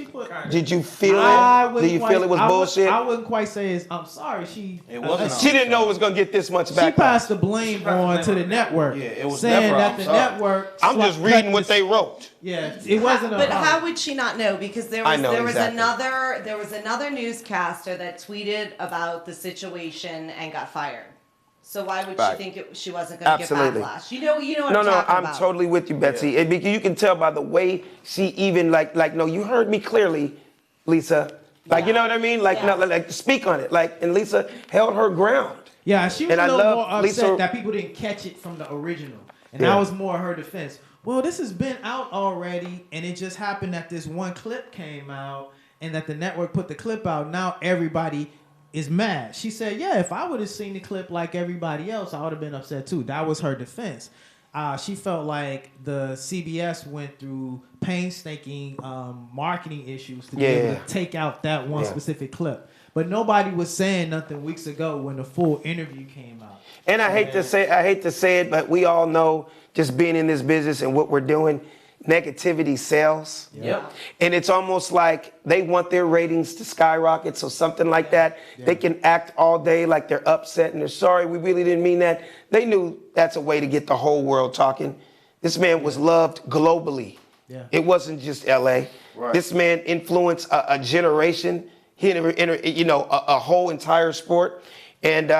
Did you feel it? Do you feel it was bullshit? I wouldn't quite say it's I'm sorry. It wasn't. She didn't know it was going to get this much She back. passed the blame on to the network. Yeah, it was saying never, that I'm the sorry. network. I'm just reading what they wrote. Yeah, it wasn't. But how would she not know? Because there I was know there was another newscaster that tweeted about the situation and got fired. So why would Right. she think she wasn't going to get Absolutely. backlash? You know what No, I'm no, talking I'm about. totally with you, Betsy. You can tell by the way she even no, you heard me clearly, Lisa. Like, you know what I mean? Like, Yeah. no, like speak on it. Like, and Lisa held her ground. Yeah, she was And I a little love more upset Lisa- that people didn't catch it from the original. And Yeah. that was more her defense. Well, this has been out already, and it just happened that this one clip came out, and that the network put the clip out. Now everybody is mad. She said, yeah, if I would have seen the clip like everybody else, I would have been upset too. That was her defense. She felt like the CBS went through painstaking marketing issues to be able to take out that one specific clip. But nobody was saying nothing weeks ago when the full interview came out. And I hate to say it, but we all know, just being in this business and what we're doing, negativity sells. Yep. And it's almost like they want their ratings to skyrocket. So something like that, they can act all day like they're upset and they're sorry. We really didn't mean that. They knew that's a way to get the whole world talking. This man was loved globally. Yeah. It wasn't just LA. Right. This man influenced a generation. He, a whole entire sport. And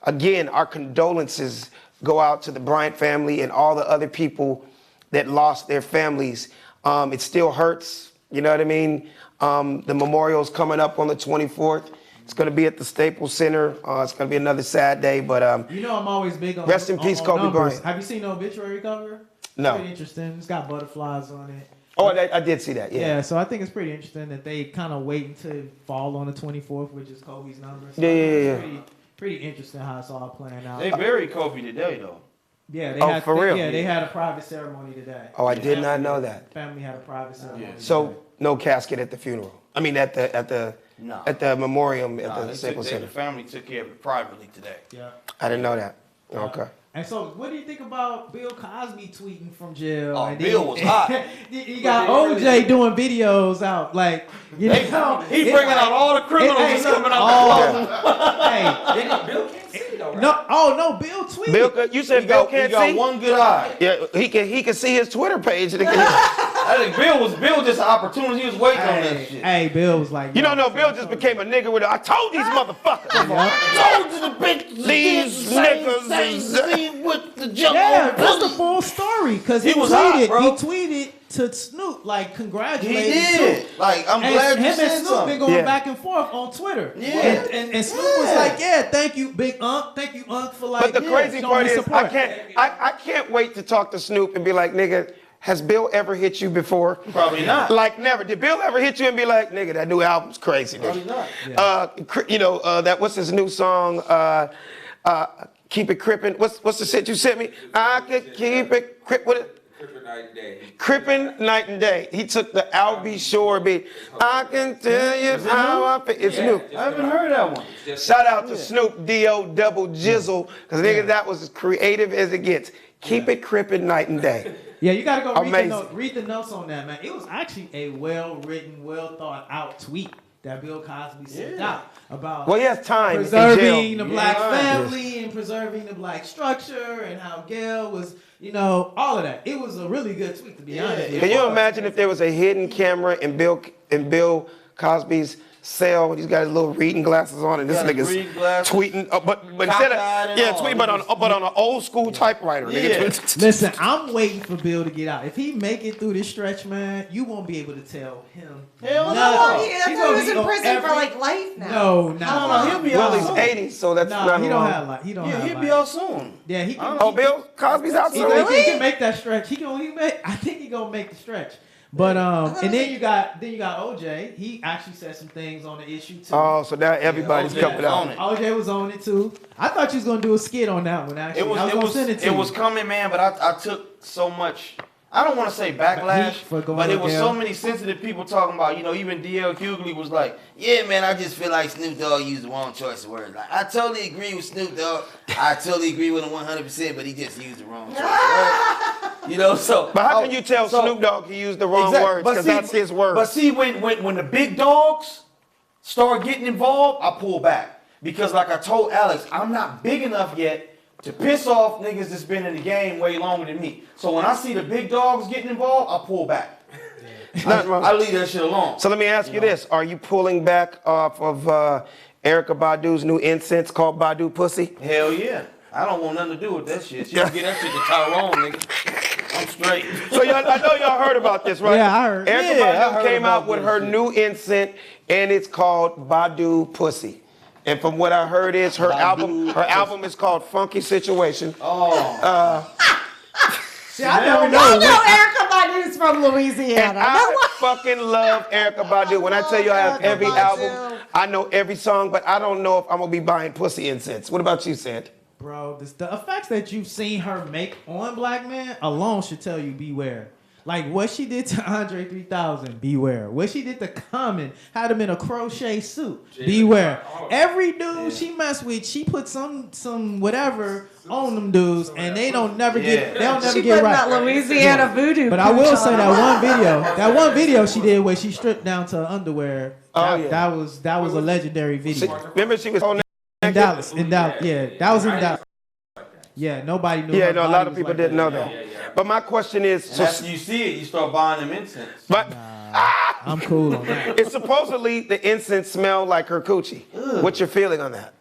again, our condolences go out to the Bryant family and all the other people that lost their families. It still hurts, you know what I mean? The memorial's coming up on the 24th. It's going to be at the Staples Center. It's going to be another sad day, but You know I'm always big on Rest in peace, on Kobe numbers. Bryant. Have you seen the obituary cover? No. Pretty interesting. It's got butterflies on it. oh, I did see that. Yeah, so I think it's pretty interesting that they kind of wait until fall on the 24th, which is Kobe's number. So Yeah, I think yeah, it's yeah. Pretty interesting how it's all playing out. They buried Kobe today, though. Yeah, they Oh, had, for real? Yeah, they had a private ceremony today. Oh, I did not know that. Family had a private ceremony. So no casket at the funeral. I mean, at the No. at the memorium at Nah, the Staples Center. the family took care of it privately today. Yeah. I didn't know that. Okay. And so, what do you think about Bill Cosby tweeting from jail? Oh, and Bill was hot. You got OJ doing videos out, like you know. He bringing out all the criminals that's coming out. Hey, Bill can't see though, right? no, Bill tweeted. Bill, you said Bill can't he got see? one good eye. Yeah, he can see his Twitter page. I think Bill just an opportunity. He was waiting on that shit. Hey, Bill was like, You don't know, Bill just became a nigga with I told these motherfuckers. I told you the bitch These niggas. with the jump yeah, on that's the pussy. full story because he was hot, tweeted. bro. He tweeted to Snoop like He congratulating did. Snoop. Like, I'm And glad you him and said Snoop been something. going Yeah. back and forth on Twitter. Yeah. And Snoop was Yeah. like, "Yeah, thank you, Big Unc. Thank you, Unc, for like." But the crazy showing part me is, support." I can't wait to talk to Snoop and be like, nigga, has Bill ever hit you before? Probably not. Like never. Did Bill ever hit you and be like, nigga, that new album's crazy, Probably nigga? not. That what's his new song? Keep it crippin'. What's the shit you sent me? I could keep it what it? Kryptonite Day. Crippin' night and day. He took the I'll Be Sure beat. I can tell you how I feel. It's new. I haven't heard that one. Shout out to Snoop D.O. Double Jizzle, because nigga, that was as creative as it gets. Keep it crippin' night and day. Yeah, you gotta go Amazing. read the notes on that, man. It was actually a well-written, well-thought-out tweet that Bill Cosby sent out about Well, he has time in preserving jail. the black Yeah. family and preserving the black structure and how Gail was, all of that. It was a really good tweet, to be honest. Can you imagine if there was a hidden camera in Bill Cosby's sell. He's got his little reading glasses on, and this Got his nigga's reading glasses. tweeting. But instead Cockeyed of and all. tweet, but on an old school typewriter. Yeah. Nigga. Listen, I'm waiting for Bill to get out. If he make it through this stretch, man, you won't be able to tell him. Hell Well, no. how long? I He's thought he gonna was be in on prison for every- like life now. No, No, he'll be Well, out he's soon. 80, so that's No, not he don't long. have like he don't Yeah, have he'll like. be out soon. Yeah, he can. Oh, Bill Cosby's out He, soon. he can make that stretch. I think he gonna make the stretch. But and then you got OJ. He actually said some things on the issue too. Oh, so now everybody's OJ coming was out. on it. OJ was on it too. I thought you was gonna do a skit on that one. Actually, I was gonna send it to it you. was coming, man. But I took so much. I don't want to say backlash, Heat for going but it to was jail. so many sensitive people talking about. Even DL Hughley was like, "Yeah, man, I just feel like Snoop Dogg used the wrong choice of words." Like, I totally agree with Snoop Dogg. I totally agree with him 100%, but he just used the wrong choice of words. So. But how can you tell Snoop Dogg he used the wrong words? Because that's his word. But see, when the big dogs start getting involved, I pull back. Because like I told Alex, I'm not big enough yet to piss off niggas that's been in the game way longer than me. So when I see the big dogs getting involved, I pull back. Nothing wrong. I leave that shit alone. So let me ask you this. Are you pulling back off of Erykah Badu's new incense called Badu Pussy? Hell yeah. I don't want nothing to do with that shit. She can get that shit to Tyrone, nigga. I'm straight. So I know y'all heard about this, right? Yeah, I heard. Erykah Yeah, I Badu heard came out about with this her shit. new incense, and it's called Badu Pussy. And from what I heard is her album is called Funky Situation. Oh. See, I never Y'all know. know Erykah Badu's from Louisiana. And I fucking love Erykah Badu. When I tell you I have Erykah every Badu. album, I know every song, but I don't know if I'm gonna be buying pussy incense. What about you, Sid? Bro, the effects that you've seen her make on black men alone should tell you beware. Like what she did to Andre 3000, beware. What she did to Common, had him in a crochet suit, beware. Every dude she messed with, she put some whatever on them dudes, and they don't never get She get put right. that Louisiana voodoo. But I will cooch say on. that one video she did where she stripped down to her underwear. Oh, yeah. That was a legendary video. Remember she was on In Dallas, yeah, that was in Dallas. Yeah, nobody knew. Yeah, her no, a body lot of was people like didn't know that. that. But my question is, And after you see it, you start buying them incense. but I'm cool on that. it's supposedly the incense smell like her coochie. What's your feeling on that?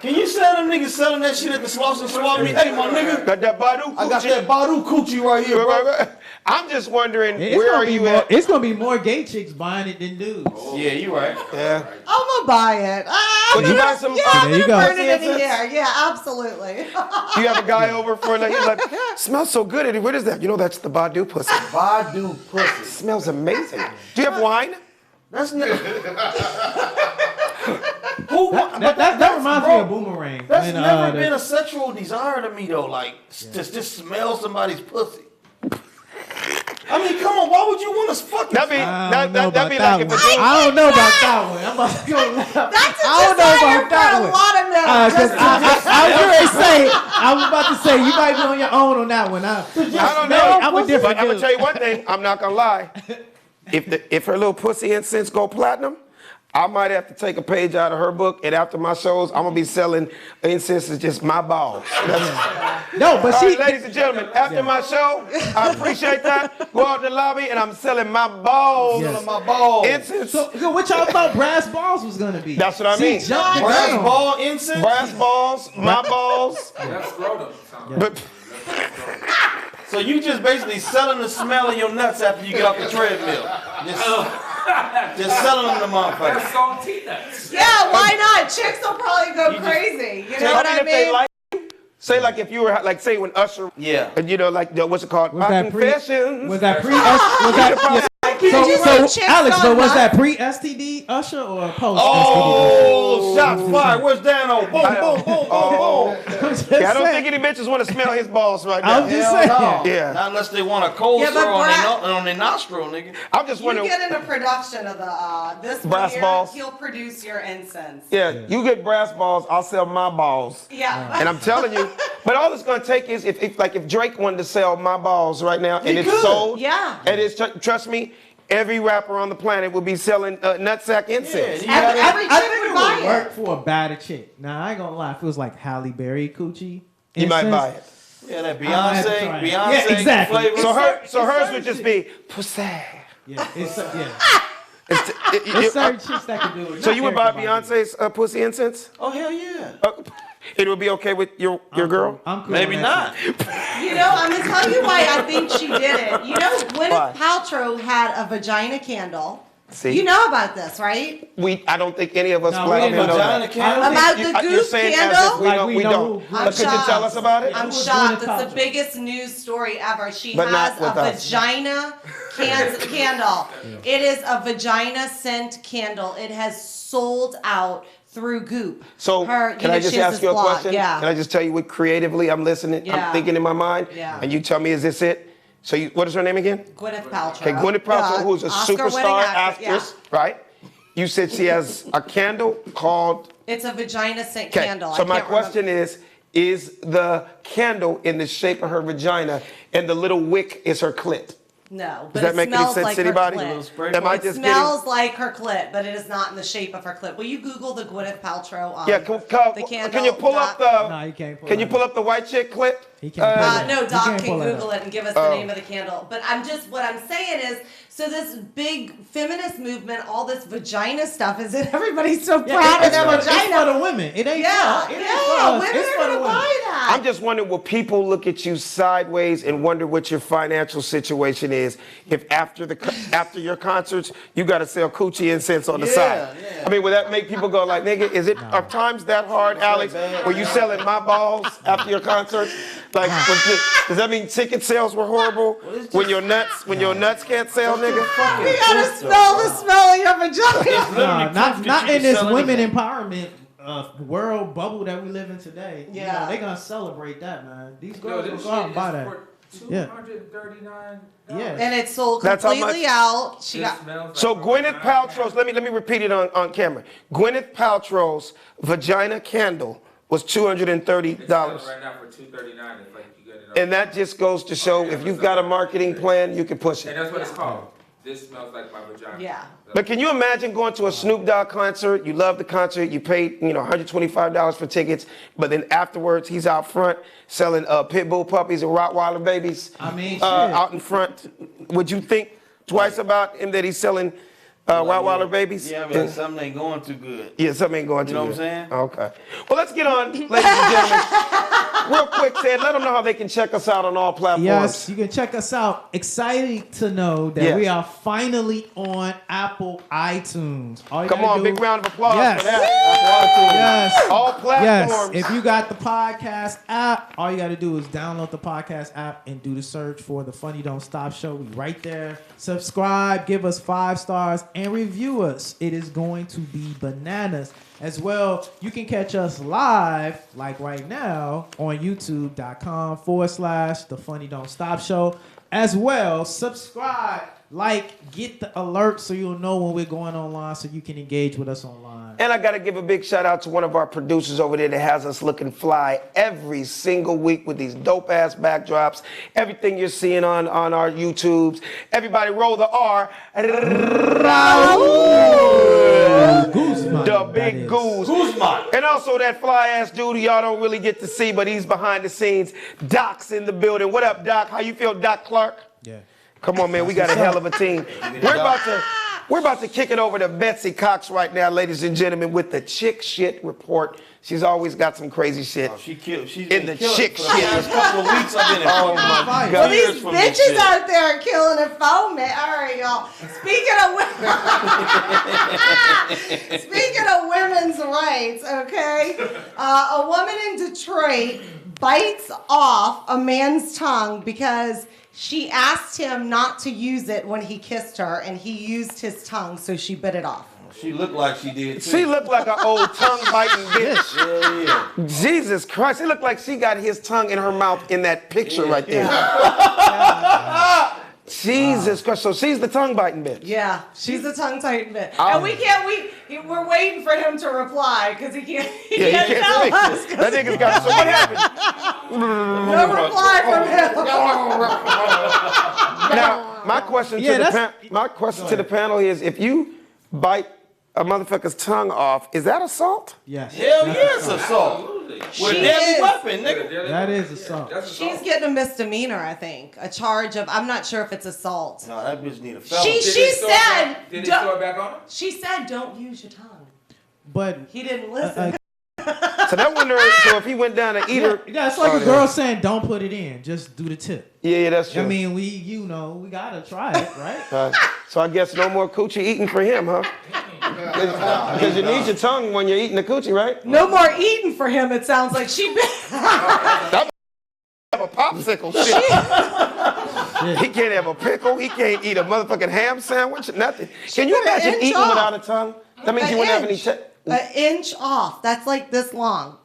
Can you sell them niggas selling that shit at the Slauson Swap meet? Hey, my nigga. Got that Badu coochie? I got that Badu coochie right here, bro. I'm just wondering, It's where gonna are be you more, at? It's gonna be more gay chicks buying it than dudes. Yeah, you right. Yeah. I'm gonna buy it. Would you buy some? Yeah, So I'm there you gonna go. burn it in Incense? here. Yeah, absolutely. You have a guy over for a night, he's like, smells so good. Eddie. What is that? You know, that's the Badu pussy. Badu pussy. Smells amazing. Do you have wine? That's not. Who? That reminds me of Boomerang. That's when, never the- been a sexual desire to me though. Like to just smell somebody's pussy. I mean, come on. Why would you want to fucking? That'd be, I don't know that'd be about like if that a one. dude. I don't know about that one. I'm about to go left. That's a I don't know desire about that for one. a lot of men. Because Just I was ready to say, I was about to say, you might be on your own on that one. I don't know. I'm a different But I'm gonna dude. tell you one thing. I'm not gonna lie. If her little pussy incense go platinum, I might have to take a page out of her book. And after my shows, I'm gonna be selling incense is just my balls. No, but All she. right, ladies and gentlemen, after my show, I appreciate that. Go out to the lobby and I'm selling my balls. Yes. Selling my balls. Incense. So what y'all thought brass balls was gonna be? That's what I mean. She jumped the Brass gun. ball incense. Brass balls, my balls. That's scrotum. But So you just basically selling the smell of your nuts after you get off the treadmill. Just selling them to motherfuckers. That's salty nuts. Yeah, why not? Chicks will probably go You just- crazy. You know what I if they mean? like, say like if you were like say when Usher, Yeah. you know like what's it called? Was My that confessions. Was that pre? Was that? Did you say So, chicks Alex, on but was nuts? that pre-STD Usher or post-STD? Oh, shots fired. Where's Dano? Boom, boom, boom, boom, Oh. boom. I'm just Yeah, I don't saying. think any bitches want to smell his balls right now. I'm just Hell saying. no. Yeah. Not unless they want a cold Yeah, but sore Brad- on their nostril, nigga. I'm just You wondering. get into production of the this Brass year, balls. he'll produce your incense. Yeah, you get brass balls, I'll sell my balls. Yeah. And I'm telling you, but all it's gonna take is if Drake wanted to sell my balls right now and He it's could. sold, Yeah. and it's trust me, every rapper on the planet would be selling nutsack incense. Yeah, Every I chick think would it buy would it. work for a batter chick. Now I ain't gonna lie, if it was like Halle Berry coochie, You might incense, buy it. Yeah, that I had to try it. Yeah, Beyonce exactly. flavor. So hers would just be pussy. Yeah, it's It's- certain chicks that can do it. So Not you would buy everybody. Beyonce's pussy incense? Oh hell yeah. It would be okay with your girl? I'm cool Maybe on not. that You know, I'm gonna tell you why I think she did it. You know, Why? Gwyneth Paltrow had a vagina candle. See? You know about this, right? I don't think any of us No, we black didn't men know Vagina that. candle? About You're the goose saying as if candle? we Like know, we we know don't. who- I'm But could you shocked. tell us about it? I'm Gwyneth shocked. It's Paltrow. the biggest news story ever. She But not has with a us. vagina candle. It is a vagina scent candle. It has sold out through Goop. So can I just she has ask this you a blog. question? Yeah. Can I just tell you what creatively I'm listening, Yeah. I'm thinking in my mind? Yeah. And you tell me, is this it? So what is her name again? Gwyneth Paltrow. Okay, Gwyneth Paltrow, Yeah, who's a Oscar-winning superstar actress, actress, right? You said she has a candle called. Yeah. It's a vagina scent Okay, candle. so I my can't question is the candle in the shape of her vagina and the little wick is her clit? No, Does but that it make any smells sense like to her anybody? clit. Am I It just smells like her clit, but it is not in the shape of her clit. Will you Google the Gwyneth Paltrow? Yeah, the candle. can you pull up the? No, you can't pull Can it you up. pull up the white chick clit? He can't pull it up. No, You Doc can't can pull that Google up. it and give us the name of the candle. But what I'm saying is, so this big feminist movement, all this vagina stuff, is that everybody's so proud of their It's for vagina. the women. It ain't Yeah, for, it ain't yeah, for us. women It's are for the gonna women. buy that. I'm just wondering, will people look at you sideways and wonder what your financial situation is if after your concerts you got to sell coochie incense on the side? Yeah. I mean, will that make people go like, nigga, are times that hard, Alex? bad. Were you selling my balls after your concerts? Like, does that mean ticket sales were horrible? When your nuts can't sell, nigga? You gotta smell the smell of your vagina. No, not in can this sell women anything. empowerment world bubble that we live in today. You Yeah. know, they gonna celebrate that, man. These Yo, girls this will shit go out and buy is that. for Yeah. $239. Yeah. And it sold That's how completely much- out. She This got. smells So like Gwyneth vagina. Paltrow's, let me repeat it on camera. Gwyneth Paltrow's vagina candle was $230. It's selling right now for $239. It's like you get it up. And that just goes to show if you've got a marketing plan, you can push And it. that's what it's called. This smells like my vagina. Yeah. But can you imagine going to a Snoop Dogg concert? You love the concert, you paid $125 for tickets, but then afterwards he's out front selling pit bull puppies and Rottweiler babies. I mean, shit. out in front. Would you think twice about him that he's selling Rottweiler babies? Yeah, but something ain't going too good. Yeah, something ain't going too You know what good. I'm saying? Okay. Well, let's get on, ladies and gentlemen. Real quick, Ted, let them know how they can check us out on all platforms. Yes, you can check us out. Excited to know that Yes. we are finally on Apple iTunes. All you Come gotta on, do- big round of applause Yes. for that. Yes. All Yes, platforms. if you got the podcast app, all you got to do is download the podcast app and do the search for the Funny Don't Stop Show. We right there. Subscribe, give us 5 stars, and review us. It is going to be bananas. As well, you can catch us live, like right now, on youtube.com/The Funny Don't Stop Show. As well, subscribe, get the alert so you'll know when we're going online so you can engage with us online. And I got to give a big shout out to one of our producers over there that has us looking fly every single week with these dope ass backdrops. Everything you're seeing on our YouTubes. Everybody roll the R. Guzman, The that big is. goose. Guzman. And also that fly ass dude y'all don't really get to see, but he's behind the scenes. Doc's in the building. What up, Doc? How you feel, Doc Clark? Yeah. Come on, man. We got a hell of a team. We're about to kick it over to Betsy Cox right now, ladies and gentlemen, with the chick shit report. She's always got some crazy shit. She killed. She's In been the killing chick for the shit. past couple of weeks. I've been in Oh, my Fire. God. Well, these Years from this bitches shit. out there killing it for me. All right, y'all. Speaking of women's rights, okay? A woman in Detroit bites off a man's tongue because she asked him not to use it when he kissed her, and he used his tongue, so she bit it off. She looked like she did too. She looked like an old tongue-biting bitch. Yeah, yeah. Jesus Christ. It looked like she got his tongue in her mouth in that picture right there. Jesus Christ. So she's the tongue-biting bitch. Yeah, she's a tongue-tight bitch. Oh. And we're waiting for him to reply, because he can't Yeah, he can't tell speak. us. That nigga's got. So what happened? No reply from him. Now, my question to the panel is: if you bite a motherfucker's tongue off, is that assault? Yes. Hell yes, assault. Absolutely. With a She deadly is. weapon, nigga. That is assault. That's She's assault. getting a misdemeanor, I think. A charge of, I'm not sure if it's assault. No, that bitch need a felony. She Did they throw it said, back- Did they don't- throw it back on her? She said, don't use your tongue. But He didn't listen. So that one, so if he went down to eat her, yeah, it's like Oh, a girl saying, "Don't put it in, just do the tip." yeah, that's true. I mean, we gotta try it, right? So I guess no more coochie eating for him, huh? Because you need your tongue when you're eating the coochie, right? No more eating for him, it sounds like she That have a popsicle. Shit. He can't have a pickle. He can't eat a motherfucking ham sandwich. Nothing. Can you put an imagine inch eating off. without a tongue? That means you wouldn't have any. An inch off. That's like this long.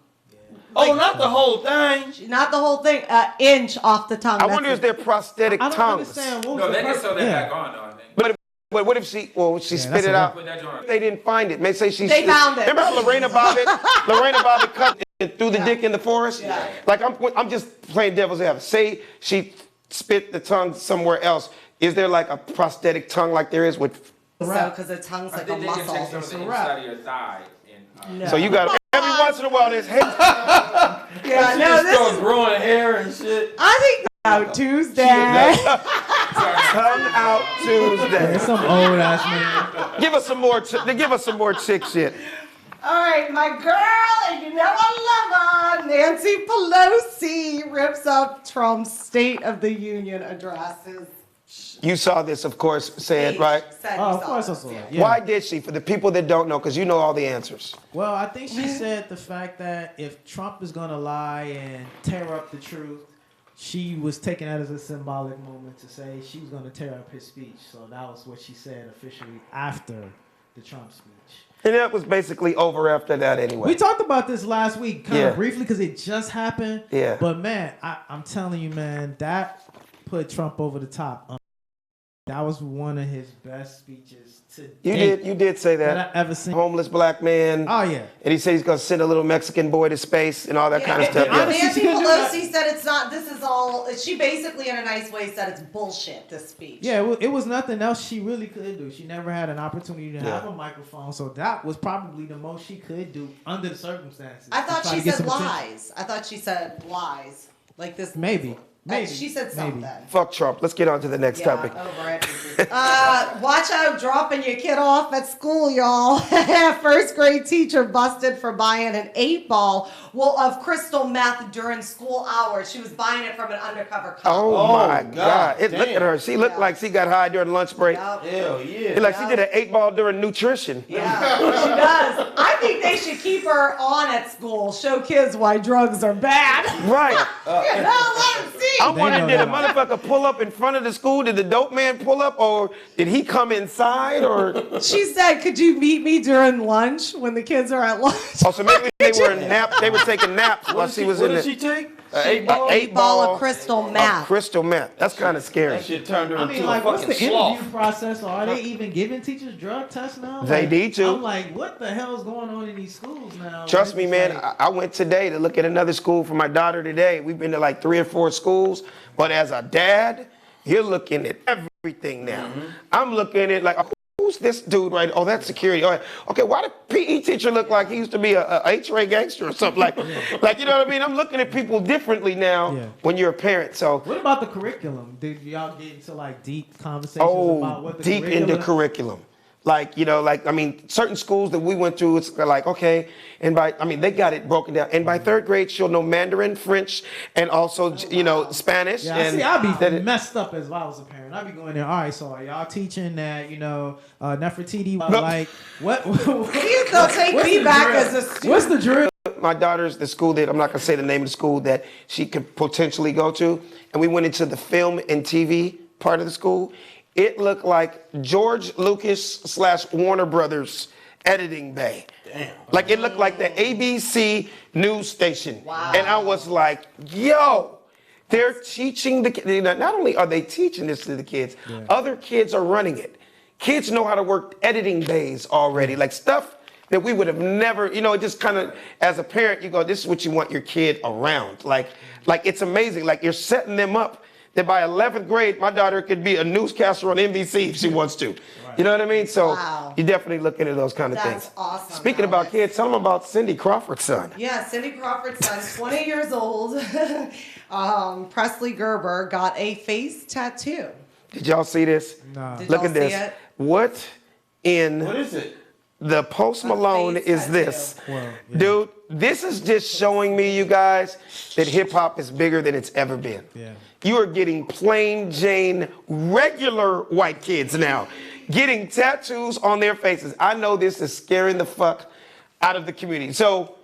Oh, not the whole thing. Not the whole thing. An inch off the tongue. I That's wonder it. if they're prosthetic I don't tongues. understand. What was No, the they can purpose? sew that Yeah. back on, though, I think. But what if she spit that's it a- out? Put that joint. They didn't find it. May say she. They found it. Remember how Lorena Bobbitt cut it through the dick in the forest? Yeah. Like I'm just playing devil's advocate. Say she spit the tongue somewhere else. Is there like a prosthetic tongue like there is with? So, because the tongue's I like a think they can take some muscle. of the a wrap. inside of your thigh and. No. So you got every once in a while there's hate. Yeah, She no, just this start is, growing hair and shit. I think out Tuesday. Tongue out Tuesday. There's some old ass man. Give us some more. Give us some more chick shit. All right, my girl, and you know I love her, Nancy Pelosi rips up Trump's State of the Union addresses. You saw this, of course, said right. Said you Oh, of saw course I this, saw yeah. it. Yeah. Why did she? For the people that don't know, because you know all the answers. Well, I think she said the fact that if Trump is gonna lie and tear up the truth, she was taking that as a symbolic moment to say she was gonna tear up his speech. So that was what she said officially after the Trump speech. And that was basically over after that anyway. We talked about this last week, kind Yeah. of briefly, because it just happened. Yeah. But man, I'm telling you, man, that put Trump over the top. That was one of his best speeches to date You did say that that. I ever seen. Homeless black man. Oh yeah. And he said he's gonna send a little Mexican boy to space and all that kind of Yeah, stuff. and Yeah. honestly, Nancy she couldn't do that. Pelosi said it's not, this is all, she basically in a nice way said it's bullshit, this speech. Yeah, it was nothing else she really could do. She never had an opportunity to have a microphone, so that was probably the most she could do under the circumstances. I to thought try she to get said some attention. lies. I thought she said lies. Like this. Maybe. She said something. Fuck Trump. Let's get on to the next Yeah, topic. over it. Watch out dropping your kid off at school, y'all. First grade teacher busted for buying an 8-ball of crystal meth during school hours. She was buying it from an undercover cop. Oh, my God, God. Look at damn. her. She looked Yeah. like she got high during lunch break. Yup. Hell yeah. It's like she did an 8-ball during nutrition. Yeah, she does. I think they should keep her on at school. Show kids why drugs are bad. Right. Let them see. I They wonder, know did a that. motherfucker pull up in front of the school? Did the dope man pull up, or did he come inside? Or She said, "Could you meet me during lunch when the kids are at lunch?" so maybe they were They were taking naps while she was what in did the she take? an 8-ball of crystal meth. crystal meth. That's kind of scary. That shit turned her I into mean, a like, what's fucking the sloth. interview process? Or are they even giving teachers drug tests now? They Like, need to. I'm like, what the hell's going on in these schools now? Trust me, It's man. like- I went today to look at another school for my daughter today. We've been to like 3 or 4 schools, but as a dad, you're looking at everything now. I'm looking at like, who's this dude right? Oh, that's security. All right. Okay, why did PE teacher look like he used to be a H-ray gangster or something like you know what I mean? I'm looking at people differently now Yeah. when you're a parent. So, What about the curriculum? Did y'all get into like deep conversations about what the deep into curriculum. Like, you know, like, I mean, certain schools that we went to, it's like, okay, and they got it broken down. And by 3rd grade, she'll know Mandarin, French, and also, you know, Spanish. Yeah, and see, I'd be that it- messed up as I was a parent. I'd be going there. All right, so are y'all teaching that, you know, Nefertiti? No. Like, what? They'll take what's me the back drill? as a student. What's the drill? my daughter's the school that I'm not gonna say the name of the school that she could potentially go to, and we went into the film and TV part of the school. It looked like George Lucas / Warner Brothers editing bay. Damn. Like it looked like the ABC news station. Wow. And I was like, yo, they're teaching the kids. Not only are they teaching this to the kids, other kids are running it. Kids know how to work editing bays already, like stuff that we would have never, it just kind of, as a parent, you go, this is what you want your kid around. Like it's amazing. Like you're setting them up that by 11th grade, my daughter could be a newscaster on NBC if she wants to. You know what I mean? So Wow. you definitely look into those kind of That's things. awesome, Speaking about Alex. kids, tell them about Cindy Crawford's son. Yeah, Cindy Crawford's son, 20 years old, Presley Gerber, got a face tattoo. Did y'all see this? Nah. Did Look y'all at this. see it? What in What is it? the Post Malone face is tattoo. this? Well, yeah. Dude, this is just showing me, you guys, that hip hop is bigger than it's ever been. Yeah. You are getting plain Jane, regular white kids now getting tattoos on their faces. I know this is scaring the fuck out of the community. So,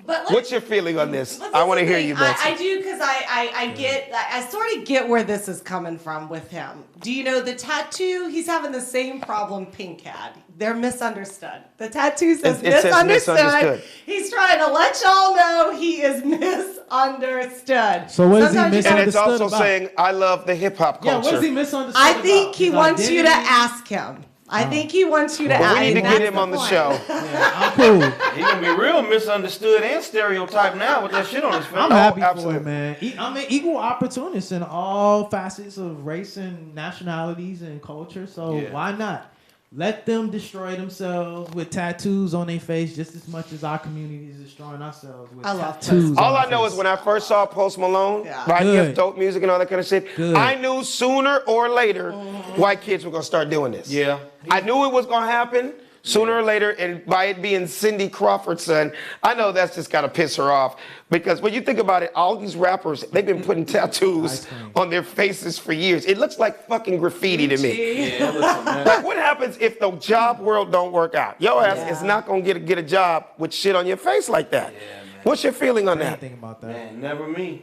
But what's your feeling on this? But I this want to is the hear you, thing. Betsy. I do because I sort of get where this is coming from with him. Do you know the tattoo? He's having the same problem Pink had. They're misunderstood. The tattoo says It says misunderstood. misunderstood. He's trying to let y'all know he is misunderstood. So what is he Sometimes you And gotta- it's also Misunderstood about? saying, I love the hip hop Yeah, culture. what is he misunderstood I about? think he His wants you to identity? ask him. I think he wants you to Well, ask we need to him. get That's him on the point. show. Yeah, I'm cool. He gonna be real misunderstood and stereotyped now with that shit on his face. I'm happy for absolutely. it, man. I'm an equal opportunist in all facets of race and nationalities and culture. So Yeah. why not? Let them destroy themselves with tattoos on their face just as much as our community is destroying ourselves with I love tattoos. All on I know our is face. when I first saw Post Malone, Yeah. right, he has Good. dope music and all that kind of shit, Good. I knew sooner or later white kids were going to start doing this. Yeah. I knew it was going to happen sooner or later, and by it being Cindy Crawford's son, I know that's just got to piss her off. Because when you think about it, all these rappers, they've been putting tattoos Ice cream. on their faces for years. It looks like fucking graffiti to me. Yeah, listen, man. Like, what happens if the job world don't work out? Your ass Yeah. is not going to get a job with shit on your face like that. Yeah, man. What's your feeling on I that? didn't think about that. Man, never me.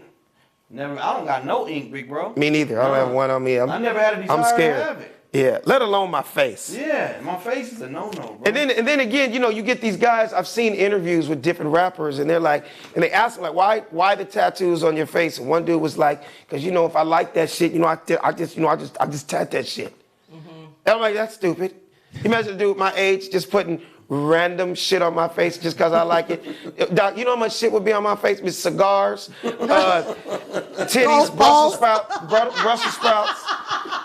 Never. I don't got no ink, big bro. Me neither. I don't have one on me. I never had a desire I'm scared. to have it. Yeah, let alone my face. Yeah, my face is a no-no, bro. And then again, you know, you get these guys. I've seen interviews with different rappers, and they're like, and they ask them like, why the tattoos on your face? And one dude was like, because you know, if I like that shit, you know, I just tat that shit. And I'm like, that's stupid. You imagine a dude my age just putting random shit on my face just because I like it. Doc, you know how much shit would be on my face with cigars, titties, Brussels sprouts,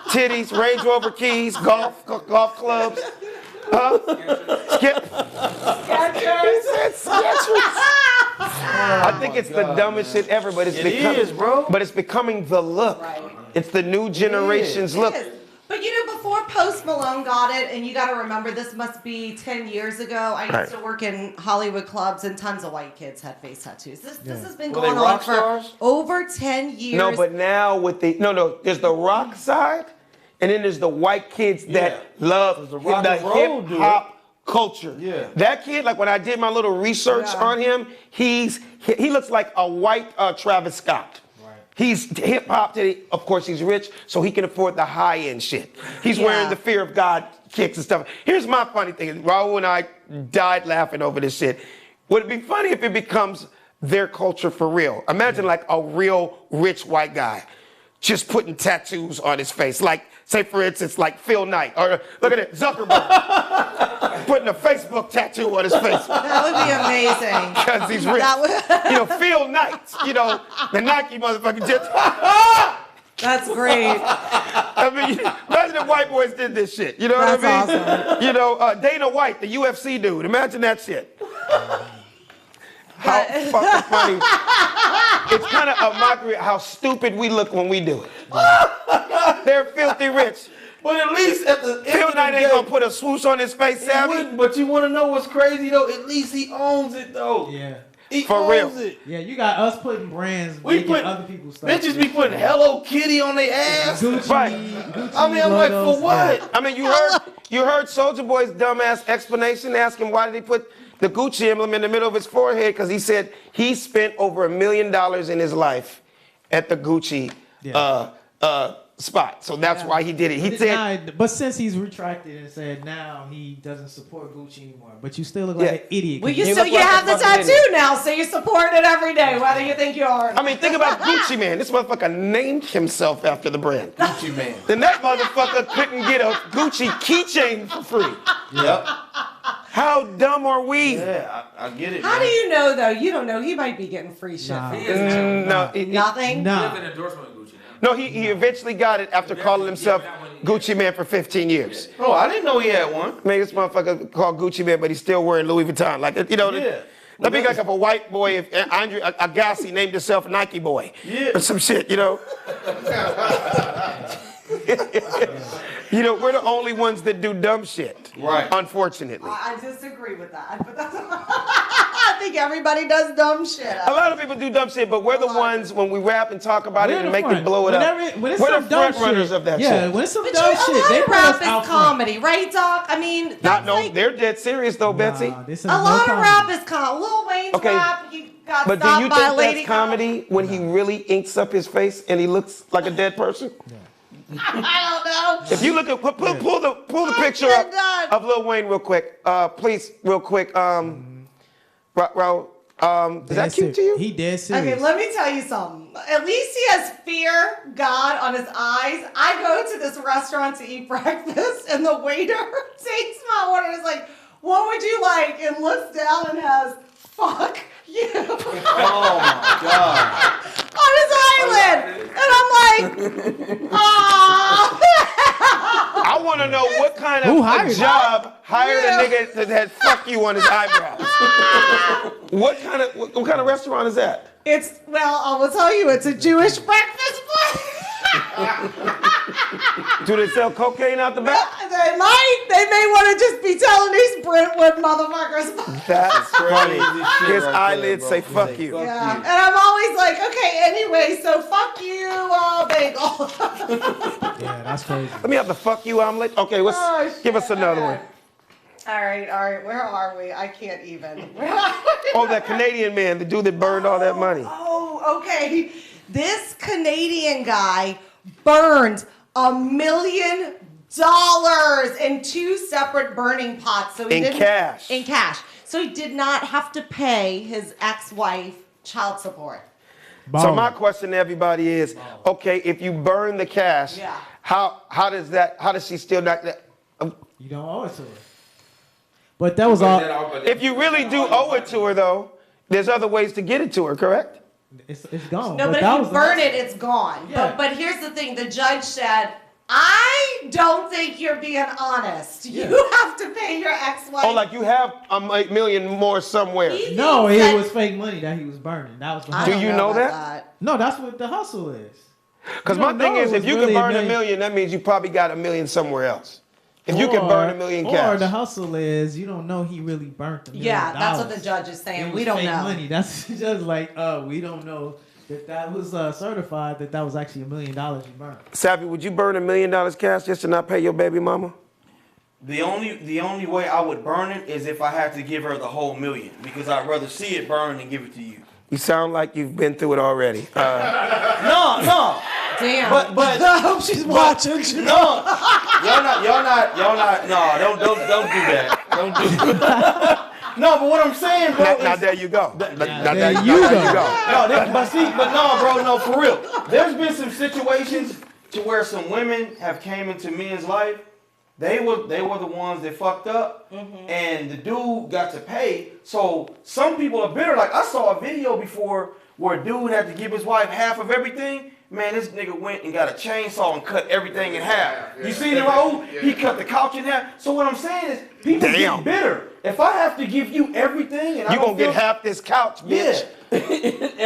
titties, Range Rover keys, golf clubs, I think it's the dumbest shit ever, but It is, bro. But it's becoming the look. Right. It's the new generation's look. It is. But you know, before Post Malone got it, and you got to remember, this must be 10 years ago. I used Right. to work in Hollywood clubs, and tons of white kids had face tattoos. This has been Were they going on rock for stars? over 10 years. No, but now with the there's the rock side, and then there's the white kids that love The rock the and roll hip hop culture. Yeah. That kid, like when I did my little research Yeah. on him, he looks like a white Travis Scott. He's hip hop today. Of course, he's rich, so he can afford the high end shit. He's wearing the Fear of God kicks and stuff. Here's my funny thing: Raul and I died laughing over this shit. Would it be funny if it becomes their culture for real? Imagine like a real rich white guy just putting tattoos on his face, like say for instance, like Phil Knight, or look at it, Zuckerberg putting a Facebook tattoo on his face. That would be amazing. Because he's rich. That would- You know, Phil Knight, you know, the Nike motherfucking jet. That's great. I mean, imagine if white boys did this shit. You know what That's I mean? awesome. You know, Dana White, the UFC dude. Imagine that shit. How fucking funny. It's kind of a mockery of how stupid we look when we do it. They're filthy rich. But at least at the end Phil of the Knight ain't day, gonna put a swoosh on his face, he Savvy. wouldn't, but you want to know what's crazy though? At least he owns it though. Yeah. He For owns real. it. Yeah, you got us putting brands We making put other people's stuff. bitches be putting Hello Kitty on their ass. Gucci, Right. Gucci I mean, I'm like, logos, for what? I mean, you heard Soulja Boy's dumbass explanation, asking why did he put the Gucci emblem in the middle of his forehead? Because he said he spent over $1 million in his life at the Gucci spot. So that's why he did it. He said, but since he's retracted and said now he doesn't support Gucci anymore, but you still look like an idiot. Well, you you He so look you like have a the fucking tattoo idiot. now, so you're supporting it every day, whether you think you are. I mean, think about Gucci Man. This motherfucker named himself after the brand. Gucci man. Then that motherfucker couldn't get a Gucci keychain for free. Yep. How dumb are we? Yeah, I get it. How man. do you know though? You don't know. He might be getting free shit. Nah. He isn't. No, Nothing. Nah. He has an endorsement with Gucci now. No, he eventually got it after calling himself Gucci Man for 15 years. Oh, I didn't know he had one. Man, this motherfucker called Gucci Man, but he's still wearing Louis Vuitton. Like, you know, Yeah. that'd be like if a white boy, if Andre Agassi named himself Nike Boy. Yeah. Or some shit, you know? You know, we're the only ones that do dumb shit. Right. Unfortunately. I disagree with that. But that's, I think everybody does dumb shit. A lot of people do dumb shit, but we're the ones when we rap and talk about it We're and the make front. it blow it up. When it's We're some the dumb front runners shit, of that yeah, shit. when it's some But dumb a shit, lot they of put us rap is out front. comedy, right, Doc? I mean, Not that's no, like, they're dead serious though, Betsy. Nah, this is a no lot of comedy. rap is comedy. Lil Wayne's Okay. rap, he got But do stopped you by a think lady. that's comedy when he really inks up his face and he looks like a dead person? I don't know. If you look at pull the picture can't up done. of Lil Wayne real quick, please, real quick. Raul, is that Dead cute to serious. you? He dead serious. Okay, let me tell you something. At least he has fear, God, on his eyes. I go to this restaurant to eat breakfast, and the waiter takes my order and is like, "What would you like?" and looks down and has "fuck you" Oh my God. on his eyelid, and I'm like, "Ah." I want to know what kind Who of hired a him? job hired Yeah. a nigga that had "fuck you" on his eyebrows. what kind of restaurant is that? It's I will tell you, it's a Jewish breakfast place. Do they sell cocaine out the back? They might. They may want to just be telling these Brentwood motherfuckers. That's funny. Crazy shit His right eyelids there, say bro. "fuck you." Yeah, and I'm always like, okay, anyway, so fuck you, bagel. Yeah, that's crazy. Let me have the "fuck you" omelet. Okay, let's Oh, give us shit. another one. All right, where are we? I can't even. Oh, that Canadian man, the dude that burned all that money. Oh, okay. This Canadian guy burned $1 million in 2 separate burning pots. So he In didn't, cash. In cash. So he did not have to pay his ex-wife child support. So Ballin'. my question to everybody is, okay, if you burn the cash, Yeah. how does she still not? You don't owe it to her. But that was all. If you really do owe it to her though, there's other ways to get it to her, correct? It's gone. No, but that if was you the- burn it, it's gone. Yeah. But here's the thing: the judge said, "I don't think you're being honest. Yeah. You have to pay your ex-wife." Oh, like you have $1 million more somewhere. He No, thinks it that- was fake money that he was burning. That was the I hustle. Do don't you know about that? No, that's what the hustle is. Because You my don't thing know is, it if was you really can a burn $1 million. million, that means you probably got $1 million somewhere else. If you can burn $1 million Or cash. the hustle is you don't know he really burnt $1 million. Yeah, that's what the judge is saying. It We was don't fake know. money. That's just like we don't know that was certified that was actually $1 million you burned. Savvy, would you burn $1 million cash just to not pay your baby mama? The only way I would burn it is if I had to give her the whole $1 million, because I'd rather see it burn than give it to you. You sound like you've been through it already. No. Damn. But I hope she's watching. No, y'all not. No, don't do that. Don't do that. No, but what I'm saying, bro. Now is- there you go. Now there there you you go. go. but no, bro, no, for real. There's been some situations to where some women have came into men's life. They were the ones that fucked up, and the dude got to pay. So some people are bitter. Like I saw a video before where a dude had to give his wife half of everything. Man, this nigga went and got a chainsaw and cut everything in half. You seen it, Raul? He cut the couch in half. So what I'm saying is, people Damn. get bitter. If I have to give you everything, and I You don't gonna get feel- half this couch, bitch. Yeah.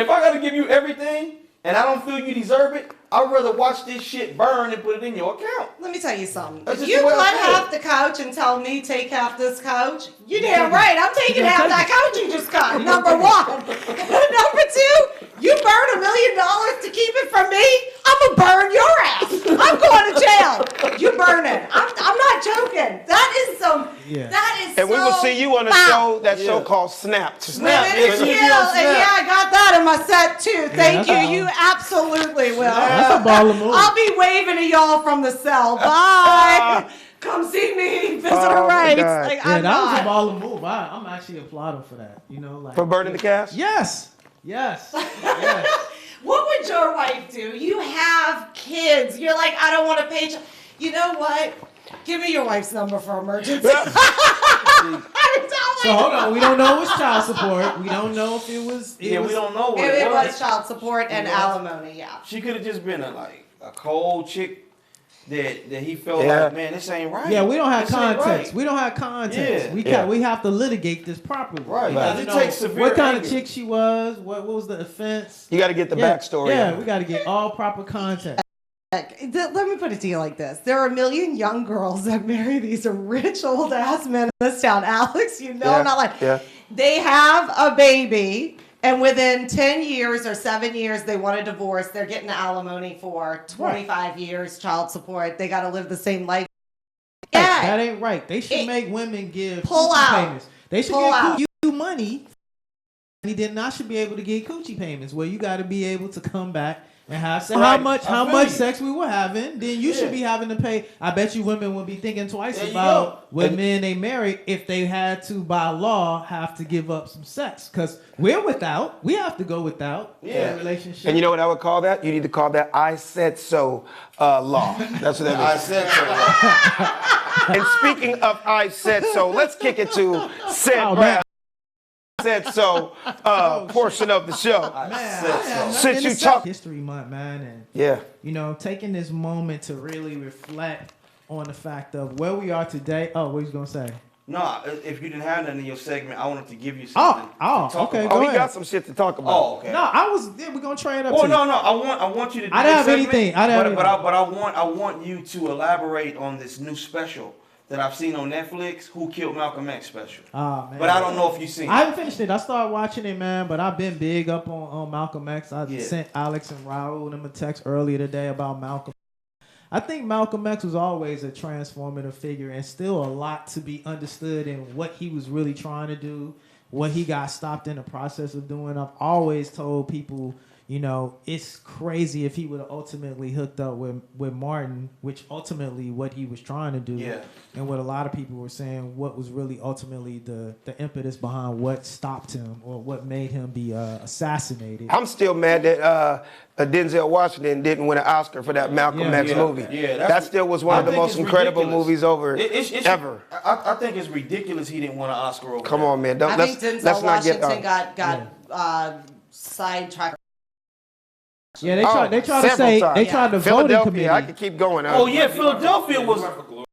If I gotta give you everything and I don't feel you deserve it, I'd rather watch this shit burn and put it in your account. Let me tell you something. That's If just you the way I cut feel. half the couch and tell me take half this couch, you damn right. I'm taking half that couch you just cut. Number one. Number two, you burn $1 million to keep it from me, I'ma burn your ass. I'm going to jail. You burn it. I'm not joking. That is some. Yeah. That is. And we will so see you on a foul. show, that show Yeah. called Snapped. Women Yeah, in see you jail, on and Snap. yeah, I got that in my set too. Thank you. that's all. You absolutely will. That's a ball of move. I'll be waving to y'all from the cell. Bye. Come see me. Visitor Oh, my rights. God. Like, Yeah, I'm that was not. a ball of move. I'm actually applauding for that. You know, like For burning the cash? Yes. Yes. What would your wife do? You have kids. You're like, I don't want to pay. You know what? Give me your wife's number for emergency. So hold on, we don't know it was child support. We don't know if it was. Yeah, we don't know what It it was was. child support and Yeah. alimony. Yeah. She could have just been a like a cold chick that he felt Yeah. like, man, this ain't right. Yeah, we don't have This ain't context. right. We don't have context. Yeah. We have to litigate this properly. Right. We gotta It know takes severe what kind anger. of chick she was. What was the offense? You got to get the backstory. Yeah, on we it. got to get all proper context. Let me put it to you like this. There are a million young girls that marry these rich old ass men in this town. Alex, you know, Yeah, I'm not like, yeah. they have a baby and within 10 years or 7 years, they want a divorce. They're getting alimony for 25 years, child support. They got to live the same life. Yeah. That ain't right. They should make women give Pull coochie out. payments. They should Pull give out. you money. And he did not should be able to get coochie payments where you got to be able to come back and have sex. Right. How feel much you. sex we were having, then you should be having to pay. I bet you women would be thinking twice There you about go. what men they marry if they had to by law have to give up some sex because we have to go without in a relationship. And you know what I would call that? You need to call that I said so law. That's what that I is. said so. And speaking of I said so, let's kick it to said Oh, Brad man. said so portion of the show. Man, Since you talk, History Month, man, and yeah, you know, taking this moment to really reflect on the fact of where we are today. Oh, what you gonna say? No, if you didn't have that in your segment, I wanted to give you Oh, something. oh, to talk okay, about. oh, go he ahead. got some shit to talk about. Oh, okay. No, we're gonna trade up. Oh to no, you. no. I want you to. Do I didn't this have segment, anything. I didn't have but I want you to elaborate on this new special that I've seen on Netflix. Who Killed Malcolm X special? Oh, man. But I don't know if you've seen. I it. haven't finished it. I started watching it, man, but I've been big up on Malcolm X. I Yeah. sent Alex and Raul them a text earlier today about Malcolm. I think Malcolm X was always a transformative figure and still a lot to be understood in what he was really trying to do, what he got stopped in the process of doing. I've always told people, you know, it's crazy if he would have ultimately hooked up with Martin, which ultimately what he was trying to do. Yeah. And what a lot of people were saying, what was really ultimately the impetus behind what stopped him or what made him be assassinated. I'm still mad that Denzel Washington didn't win an Oscar for that Malcolm X movie. Yeah, that still was one of the think most it's incredible ridiculous. movies over It's- ever. I think it's ridiculous he didn't win an Oscar over. Come that. on, man. Don't, I let's, think Denzel let's not get Washington got sidetracked. Yeah, they Oh, tried to several say times. they tried to voting Philadelphia. committee. I could keep going. Oh yeah, Philadelphia was And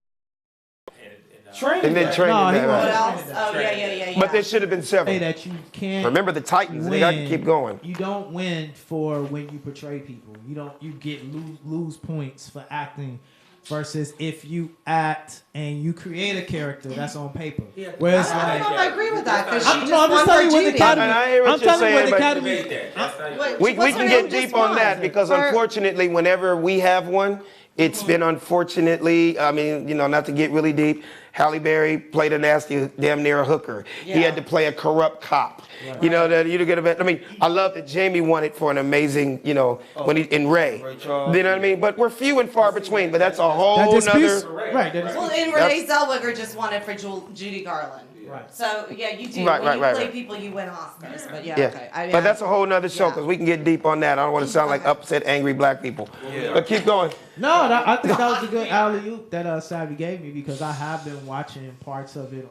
training. then that. training No, he that. What wasn't. else? Oh, yeah. But there should have been Say several. that you can't Remember the Titans. Nigga, I can keep going. You don't win for when you portray people. You get lose points for acting versus if you act and you create a character that's on paper. Whereas I don't know if I agree with that because I'm she just just won telling for you what the Judy. Academy. I hear what I'm you're telling you what saying, the but- Academy. Debate that. That's not even- Wait, We what's can her get name deep just on won? that because For- unfortunately, whenever we have one, it's been unfortunately, I mean, you know, not to get really deep, Halle Berry played a nasty, damn near a hooker. He Yeah. had to play a corrupt cop. You know, that you get a I mean, I love that Jamie won it for an amazing, you know, when he in Ray. Ray Charles, You know what I mean? But we're few and far between, but that's a whole That disputes, nother. right? That Well, disputes. and Renee Zellweger just won it for Judy Garland. Right. So yeah, you do. Right, when right, you right, play right. people, you win Oscars. But yeah, Yeah, okay. but that's a whole nother show Yeah. because we can get deep on that. I don't want to sound like Okay. upset, angry black people. Yeah. But keep going. No, I think that was a good alley-oop that Savvy gave me because I have been watching parts of it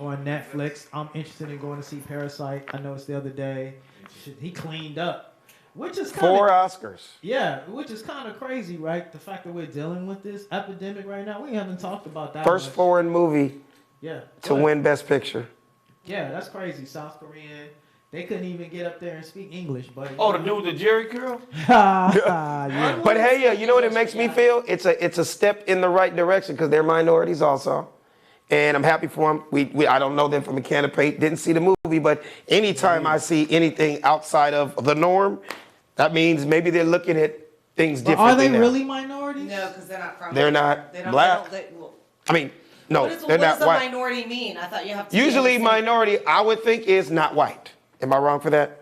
on Netflix. I'm interested in going to see Parasite. I noticed the other day he cleaned up, which is kind 4 of Oscars. which is kind of crazy, right? The fact that we're dealing with this epidemic right now, we haven't talked about that. First much. foreign movie Yeah, to go ahead. win Best Picture. Yeah, that's crazy. South Korean. They couldn't even get up there and speak English, but Oh, the dude with the Jerry curl. yeah. But hey, you know what it makes me feel? It's a step in the right direction because they're minorities also. And I'm happy for them. I don't know them from a can of paint, didn't see the movie, but anytime I see anything outside of the norm, that means maybe they're looking at things But differently are they now. really minorities? No, because they're not from. They're not They don't, black. They don't, well, I mean, no, what they're does not a white. minority mean? I thought you have to. be Usually able to say- minority, I would think, is not white. Am I wrong for that?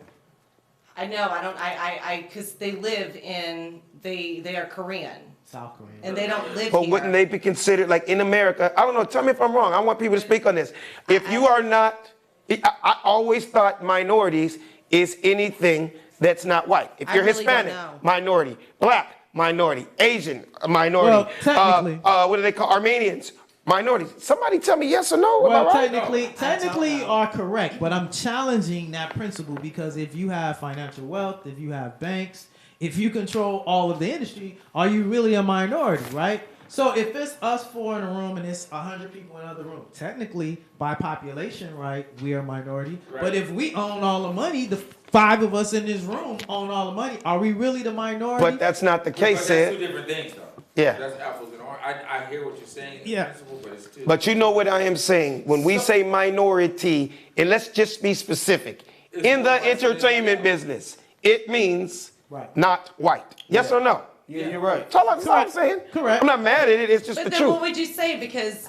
I know. I don't. Because they live in. They are Korean South Korean. and they don't live But here. wouldn't they be considered, like in America, I don't know, tell me if I'm wrong. I want people to speak on this. If you are not, I always thought minorities is anything that's not white. If I you're really don't Hispanic, know. minority. Black, minority. Asian, minority. Well, technically. What do they call Armenians? Minorities. Somebody tell me yes or no. Am I Well, right? technically you are correct, but I'm challenging that principle because if you have financial wealth, if you have banks, if you control all of the industry, are you really a minority, right? So if it's us 4 in a room and it's 100 people in another room, technically by population, right, we are a minority. Right. But if we own all the money, the 5 of us in this room own all the money, are we really the minority? But that's not the case, But that's two Sid. different things, though. Yeah. That's apples and oranges. I hear what you're saying in Yeah. principle, but it's two. But you know what I am saying? When we say minority, and let's just be specific, It's in the more white than entertainment the other. business, it means Right. not white. Yes or no? Yeah, you're right. That's all I'm saying. Correct. I'm not mad at it. It's just But the then truth. what would you say? Because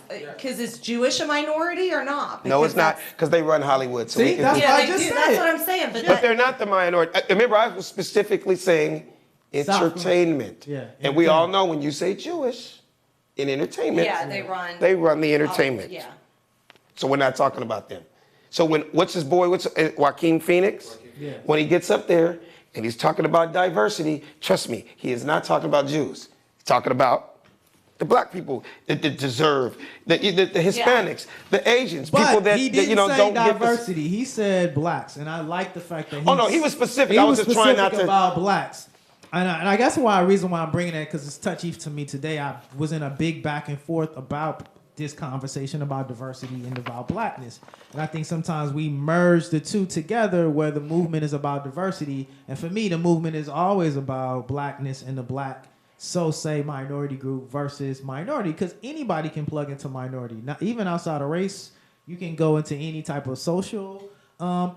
is Jewish a minority or not? No, Because it's not, that's- because they run Hollywood. So See, we can that's do- Yeah, what I they just do. said. That's what I'm saying. But they're not the minority. Remember, I was specifically saying South. entertainment. Yeah, And we all entertainment. know when you say Jewish in entertainment, Yeah, they run. the entertainment. Yeah. So we're not talking about them. So what's his boy? Joaquin Phoenix? Yeah. When he gets up there and he's talking about diversity, trust me, he is not talking about Jews. He's talking about the black people that deserve, the Hispanics, the Asians, But people that, he that, didn't you know say don't get this. diversity. He said blacks, and I like the fact that. Oh, no, he was specific. He I was was just trying not specific to- about blacks, and I guess the reason why I'm bringing that because it's touchy to me today. I was in a big back and forth about this conversation about diversity and about blackness, and I think sometimes we merge the two together, where the movement is about diversity, and for me, the movement is always about blackness and the black. So say minority group versus minority, because anybody can plug into minority. Not even outside of race, you can go into any type of social,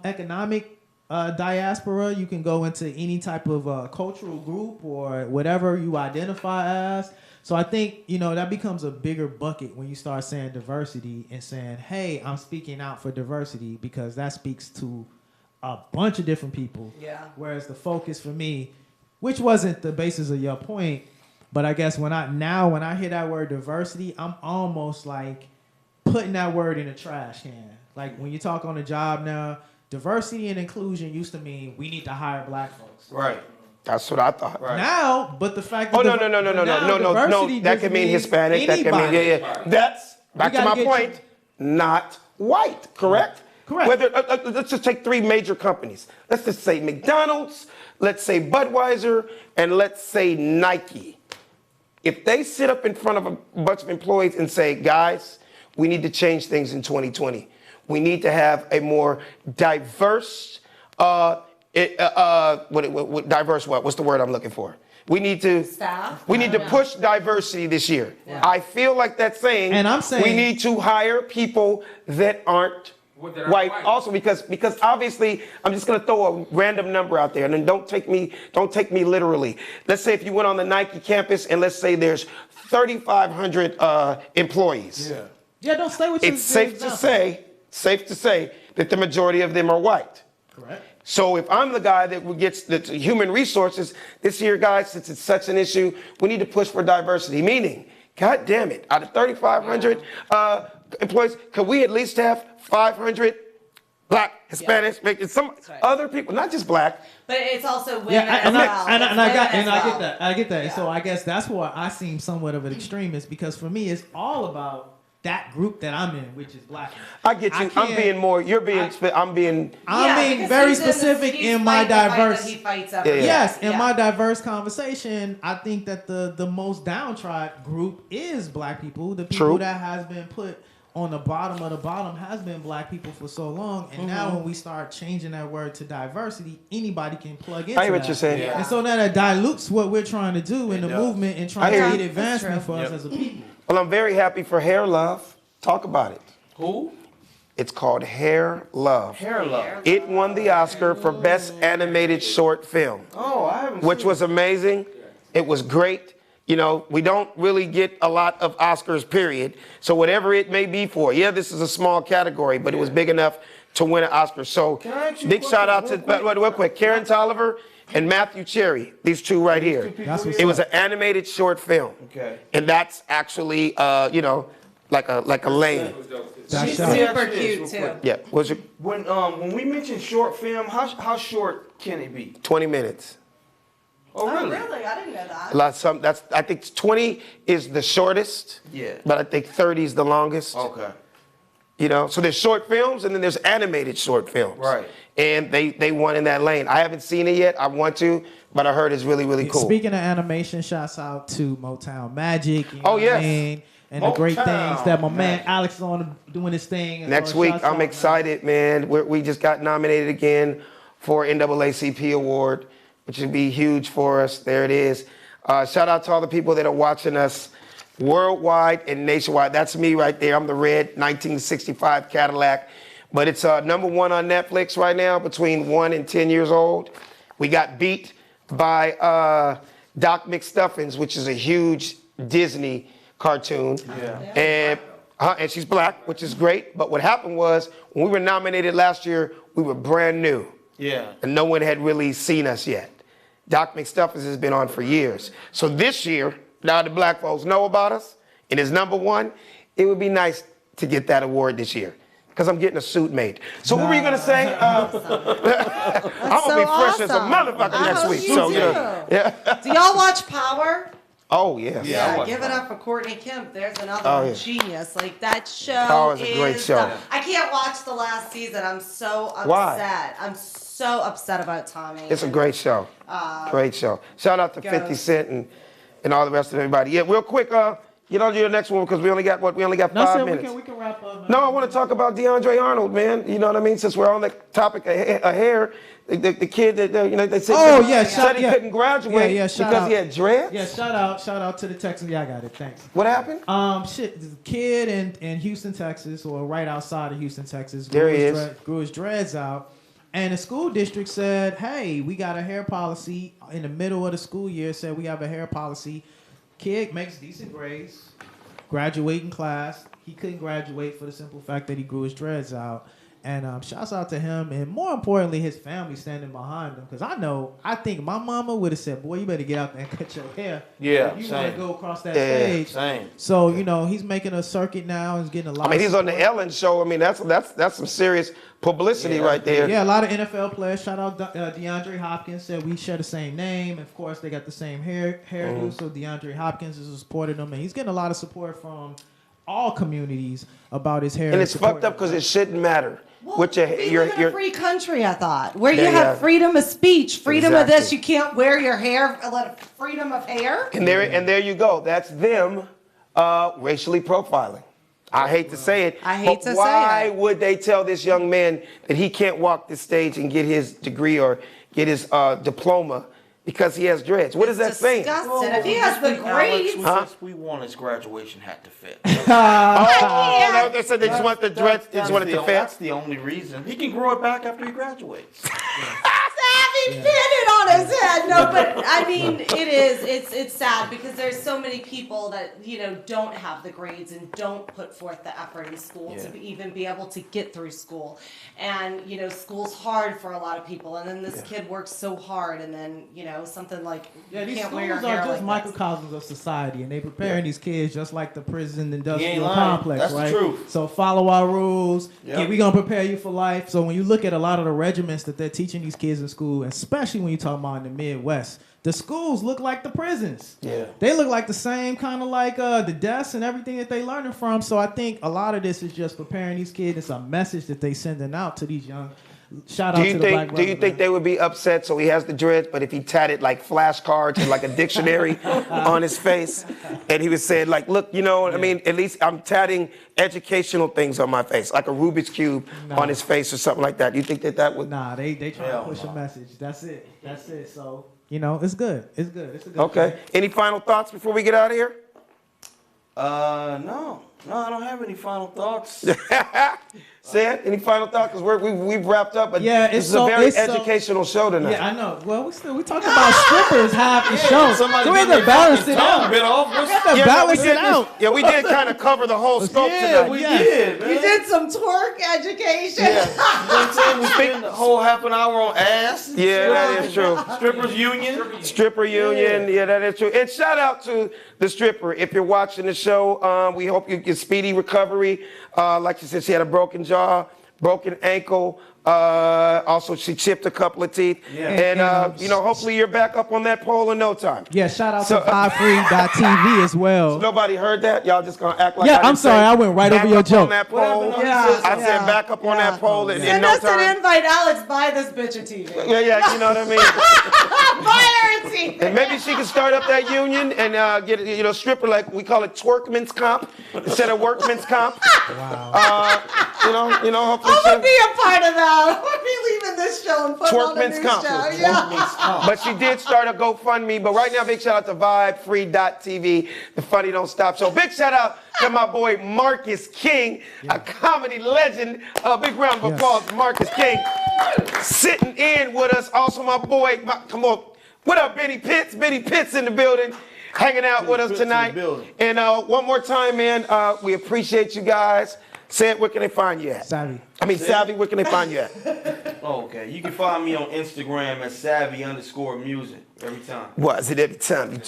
economic diaspora. You can go into any type of cultural group or whatever you identify as. So I think that becomes a bigger bucket when you start saying diversity and saying, "Hey, I'm speaking out for diversity," because that speaks to a bunch of different people. Yeah. Whereas the focus for me, which wasn't the basis of your point, but I guess when I hear that word diversity, I'm almost like putting that word in a trash can. Like when you talk on a job now, diversity and inclusion used to mean we need to hire black folks. Right. That's what I thought. Right. Now, but the fact that Oh, no. That can mean Hispanic. That can mean, yeah. That's, back to gotta my get point, not white, correct? Correct. Whether, let's just take 3 major companies. Let's just say McDonald's, let's say Budweiser, and let's say Nike. If they sit up in front of a bunch of employees and say, guys, we need to change things in 2020. We need to have a more diverse, diverse what? What's the word I'm looking for? We need to Staff? We need to Yeah. push diversity this year. I feel like that's saying, And I'm saying- we need to hire people that aren't Well, that are white. white. Also, because obviously, I'm just gonna throw a random number out there, and then don't take me literally. Let's say if you went on the Nike campus, and let's say there's 3,500 employees. Yeah. Yeah, don't stay with your It's safe to say that the majority of them are white. Correct. So if I'm the guy that gets the human resources this year, guys, since it's such an issue, we need to push for diversity. Meaning, God damn it, out of 3,500 employees, could we at least have 500 black, Hispanics, making some right. other people, not just black. But it's also women Yeah, as and well. I It's women as get well. that. I get that. Yeah. So I guess that's why I seem somewhat of an extremist, because for me, it's all about that group that I'm in, which is black. I get you. I'm being more. You're being. I'm being. I'm being because very he's in the- specific he's in my fighting the fight diverse. that he fights Yeah, every yeah. day. Yes, in Yeah. my diverse conversation, I think that the most downtrodden group is black people. The people True. that has been put on the bottom of the bottom has been black people for so long. And now when we start changing that word to diversity, anybody can plug into I hear what that. you're saying. Yeah. And so now that dilutes what we're trying to do in the does. movement and I trying hear to you. get advancement That's for us true. as a people. Well, I'm very happy for Hair Love. Talk about it. Who? It's called Hair Love. Hair Love. It won the Oscar for Best Animated Short Film, Oh, I haven't which seen was amazing. It was great. You know, we don't really get a lot of Oscars, period. So whatever it may be for, yeah, this is a small category, but it was big enough to win an Oscar. So Can I ask you a big shout out to, question real quick, Karen Tolliver and Matthew Cherry, these two right here. That's what's It was an animated short film. Okay. And that's actually, like a lane. That's She's shot. super Ask you this cute real too. quick. Yeah, was it When we mention short film, how short can it be? 20 minutes? Oh, Oh, really? really? I didn't know that. I think 20 is the shortest. Yeah. But I think 30 is the longest. Okay. You know, so there's short films and then there's animated short films. Right. And they won in that lane. I haven't seen it yet. I want to, but I heard it's really, really cool. Speaking of animation, shouts out to Motown Magic. You know Oh, what yes. I mean? And the great Motown things that my man Magic. Alex is on doing his thing. Next So week, shouts I'm out, excited, man. We just got nominated again for NAACP award, which would be huge for us. There it is. Shout out to all the people that are watching us worldwide and nationwide. That's me right there. I'm the red 1965 Cadillac. But it's #1 on Netflix right now, between 1 and 10 years old. We got beat by Doc McStuffins, which is a huge Disney cartoon. Yeah. And she's black, which is great. But what happened was, when we were nominated last year, we were brand new. Yeah. And no one had really seen us yet. Doc McStuffins has been on for years. So this year, now the black folks know about us, and it's #1, it would be nice to get that award this year. Because I'm getting a suit made. So what were you going to say? I'm going to be fresh as a motherfucker I next hope week. you So, do. yeah. Do y'all watch Power? Oh, yes. Yeah. I watch give it Power. up for Courtney Kemp. There's another Oh, one. yeah. Genius. Like, that show Power is a great show. I can't watch the last season. I'm so upset. Why? I'm so upset about Tommy. It's a great show. Great show. Shout out to 50 Goes. Cent and all the rest of everybody. Yeah, real quick, get on to your next one because we only got No, 5 sir, minutes. we can wrap up. Man. No, I want to talk about DeAndre Arnold, man. You know what I mean? Since we're on the topic of hair, the kid that they said, Oh, yeah, said he couldn't graduate shout because out. he had dreads. Yeah, shout out to the Texans. Yeah, I got it. Thanks. What happened? The kid in Houston, Texas, or right outside of Houston, Texas, There he is. grew his dreads out, and the school district said, "Hey, we got a hair policy." In the middle of the school year, said we have a hair policy. Kid makes decent grades, graduating class. He couldn't graduate for the simple fact that he grew his dreads out. And shouts out to him, and more importantly, his family standing behind him. Because I think my mama would have said, "Boy, you better get out there and cut your hair. Yeah, if you same. want to go across that Yeah, stage." Same. So he's making a circuit now and getting a lot. I mean, of he's on the support. Ellen show. I mean, that's some serious publicity Yeah, right there. Yeah, a lot of NFL players. Shout out DeAndre Hopkins, said we share the same name. Of course, they got the same hairdo. So DeAndre Hopkins is supporting them, and he's getting a lot of support from all communities about his hair. And it's fucked up because it shouldn't matter. Well, What we live in a free country, I thought, where you Yeah, have yeah. freedom of speech, freedom of Exactly. this. You can't wear your hair, freedom of hair. And there you go. That's them racially profiling. I hate to say it. I hate but to say why it. would they tell this young man that he can't walk this stage and get his degree or get his diploma because he has dreads? What is that saying? Disgusting. If he has the grades, Alex, we want his graduation hat to fit. Oh, they said they just want the dreads. They just want it to fit. That's the only reason. He can grow it back after he graduates. have him fitted on his head. No, but I mean, it's sad because there's so many people that, don't have the grades and don't put forth the effort in school to even be able to get through school. And, school's hard for a lot of people. And then this kid works so hard and then, something like, Yeah, you these can't wear schools your hair are just like microcosms of society, and they preparing these kids just like the prison industrial lying. complex, That's the right? truth. So follow our rules. Yep. Yeah, we're gonna prepare you for life. So when you look at a lot of the regiments that they're teaching these kids in school, especially when you talk about in the Midwest, the schools look like the prisons. Yeah. They look like the same kind of like the desks and everything that they learning from. So I think a lot of this is just preparing these kids. It's a message that they sending out to these young. Shout out to the black brother. Do you think they would be upset? So he has the dreads, but if he tatted like flashcards and like a dictionary on his face, and he was saying like, look, I mean, at least I'm tatting educational things on my face, like a Rubik's cube on his face or something like that. Do you think that would? Nah, they try to push a message. That's it. So it's good. It's good. It's a good. Okay. thing. Any final thoughts before we get out of here? No, I don't have any final thoughts. Sam, any final thoughts? Because we've wrapped up, but Yeah, this it's is so- a very it's so- educational show tonight. Yeah, I know. Well, we talking about strippers half the show. Somebody So we have get to their balance fucking it tongue out. bit off. We have to Yeah, no, we balance did it out. Yeah, we did kind of cover the whole scope Yeah, tonight. we Yes. did, man. You did some twerk education. You know what I'm saying? We spent the whole half an hour on ass. Yeah, that is true. Strippers union. Stripper union, yeah, that is true. And shout out to the stripper. If you're watching the show, we hope you get speedy recovery. Like you said, she had a broken jaw, broken ankle, Also, she chipped a couple of teeth. Yeah. And, hopefully you're back up on that pole in no time. Yeah, shout out So- to vibefree.tv as well. Nobody heard that? Y'all just gonna act like Yeah, I didn't I'm sorry, say I went right back over your up joke. on that What pole. happened on Yeah. I said back up on Yeah. that pole in Send no us an time. invite, Alex. Buy this bitch a TV. Yeah, you know what I mean? Buy her a TV. And maybe she can start up that union and get stripper, like we call it twerkman's comp instead of workman's comp. Wow. Hopefully I'm gonna she'll- be a part of that. I'm gonna be leaving this show and putting on a Twerkman's new comp. show. Yeah. But she did start a GoFundMe. But right now, big shout out to vibefree.tv. The funny don't stop. So big shout out to my boy Marcus King, a comedy legend. A big round of applause for Marcus King. Sitting in with us. Also my boy, come on. What up, Benny Pitts? Benny Pitts in the building. Hanging out with us Pitts in the tonight. building. And one more time, man, we appreciate you guys. Say it, where can they find you at? Savvy. Savvy, where can they find you at? Okay, you can find me on Instagram at savvy_music every time. What is it every time you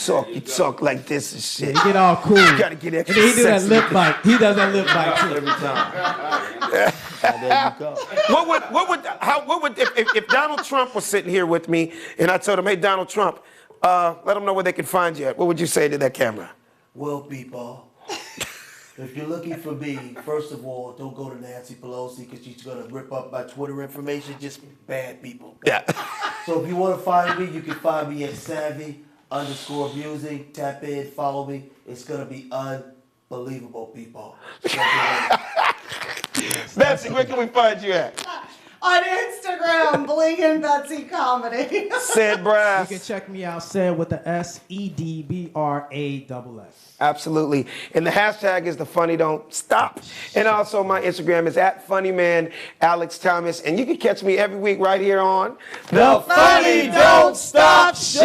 talk like this and shit? He get all cool. You gotta get And extra then he do that sexy. lip bite. He does that lip bite too. Every time. There you go. If Donald Trump was sitting here with me and I told him, hey, Donald Trump, let them know where they can find you at, what would you say to that camera? Well, people, if you're looking for me, first of all, don't go to Nancy Pelosi because she's going to rip up my Twitter information. Just bad people. Yeah. So if you want to find me, you can find me at savvy_music. Tap in, follow me. It's going to be unbelievable, people. Betsy, where can we find you at? On Instagram, Bling and Betsy Comedy. Said You Brass. can check me out, said with the SEDBRASS. Absolutely. And the hashtag is the funny don't stop. And also my Instagram is at funnyman Alex Thomas. And you can catch me every week right here on The Funny Don't Stop Show.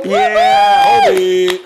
Yeah.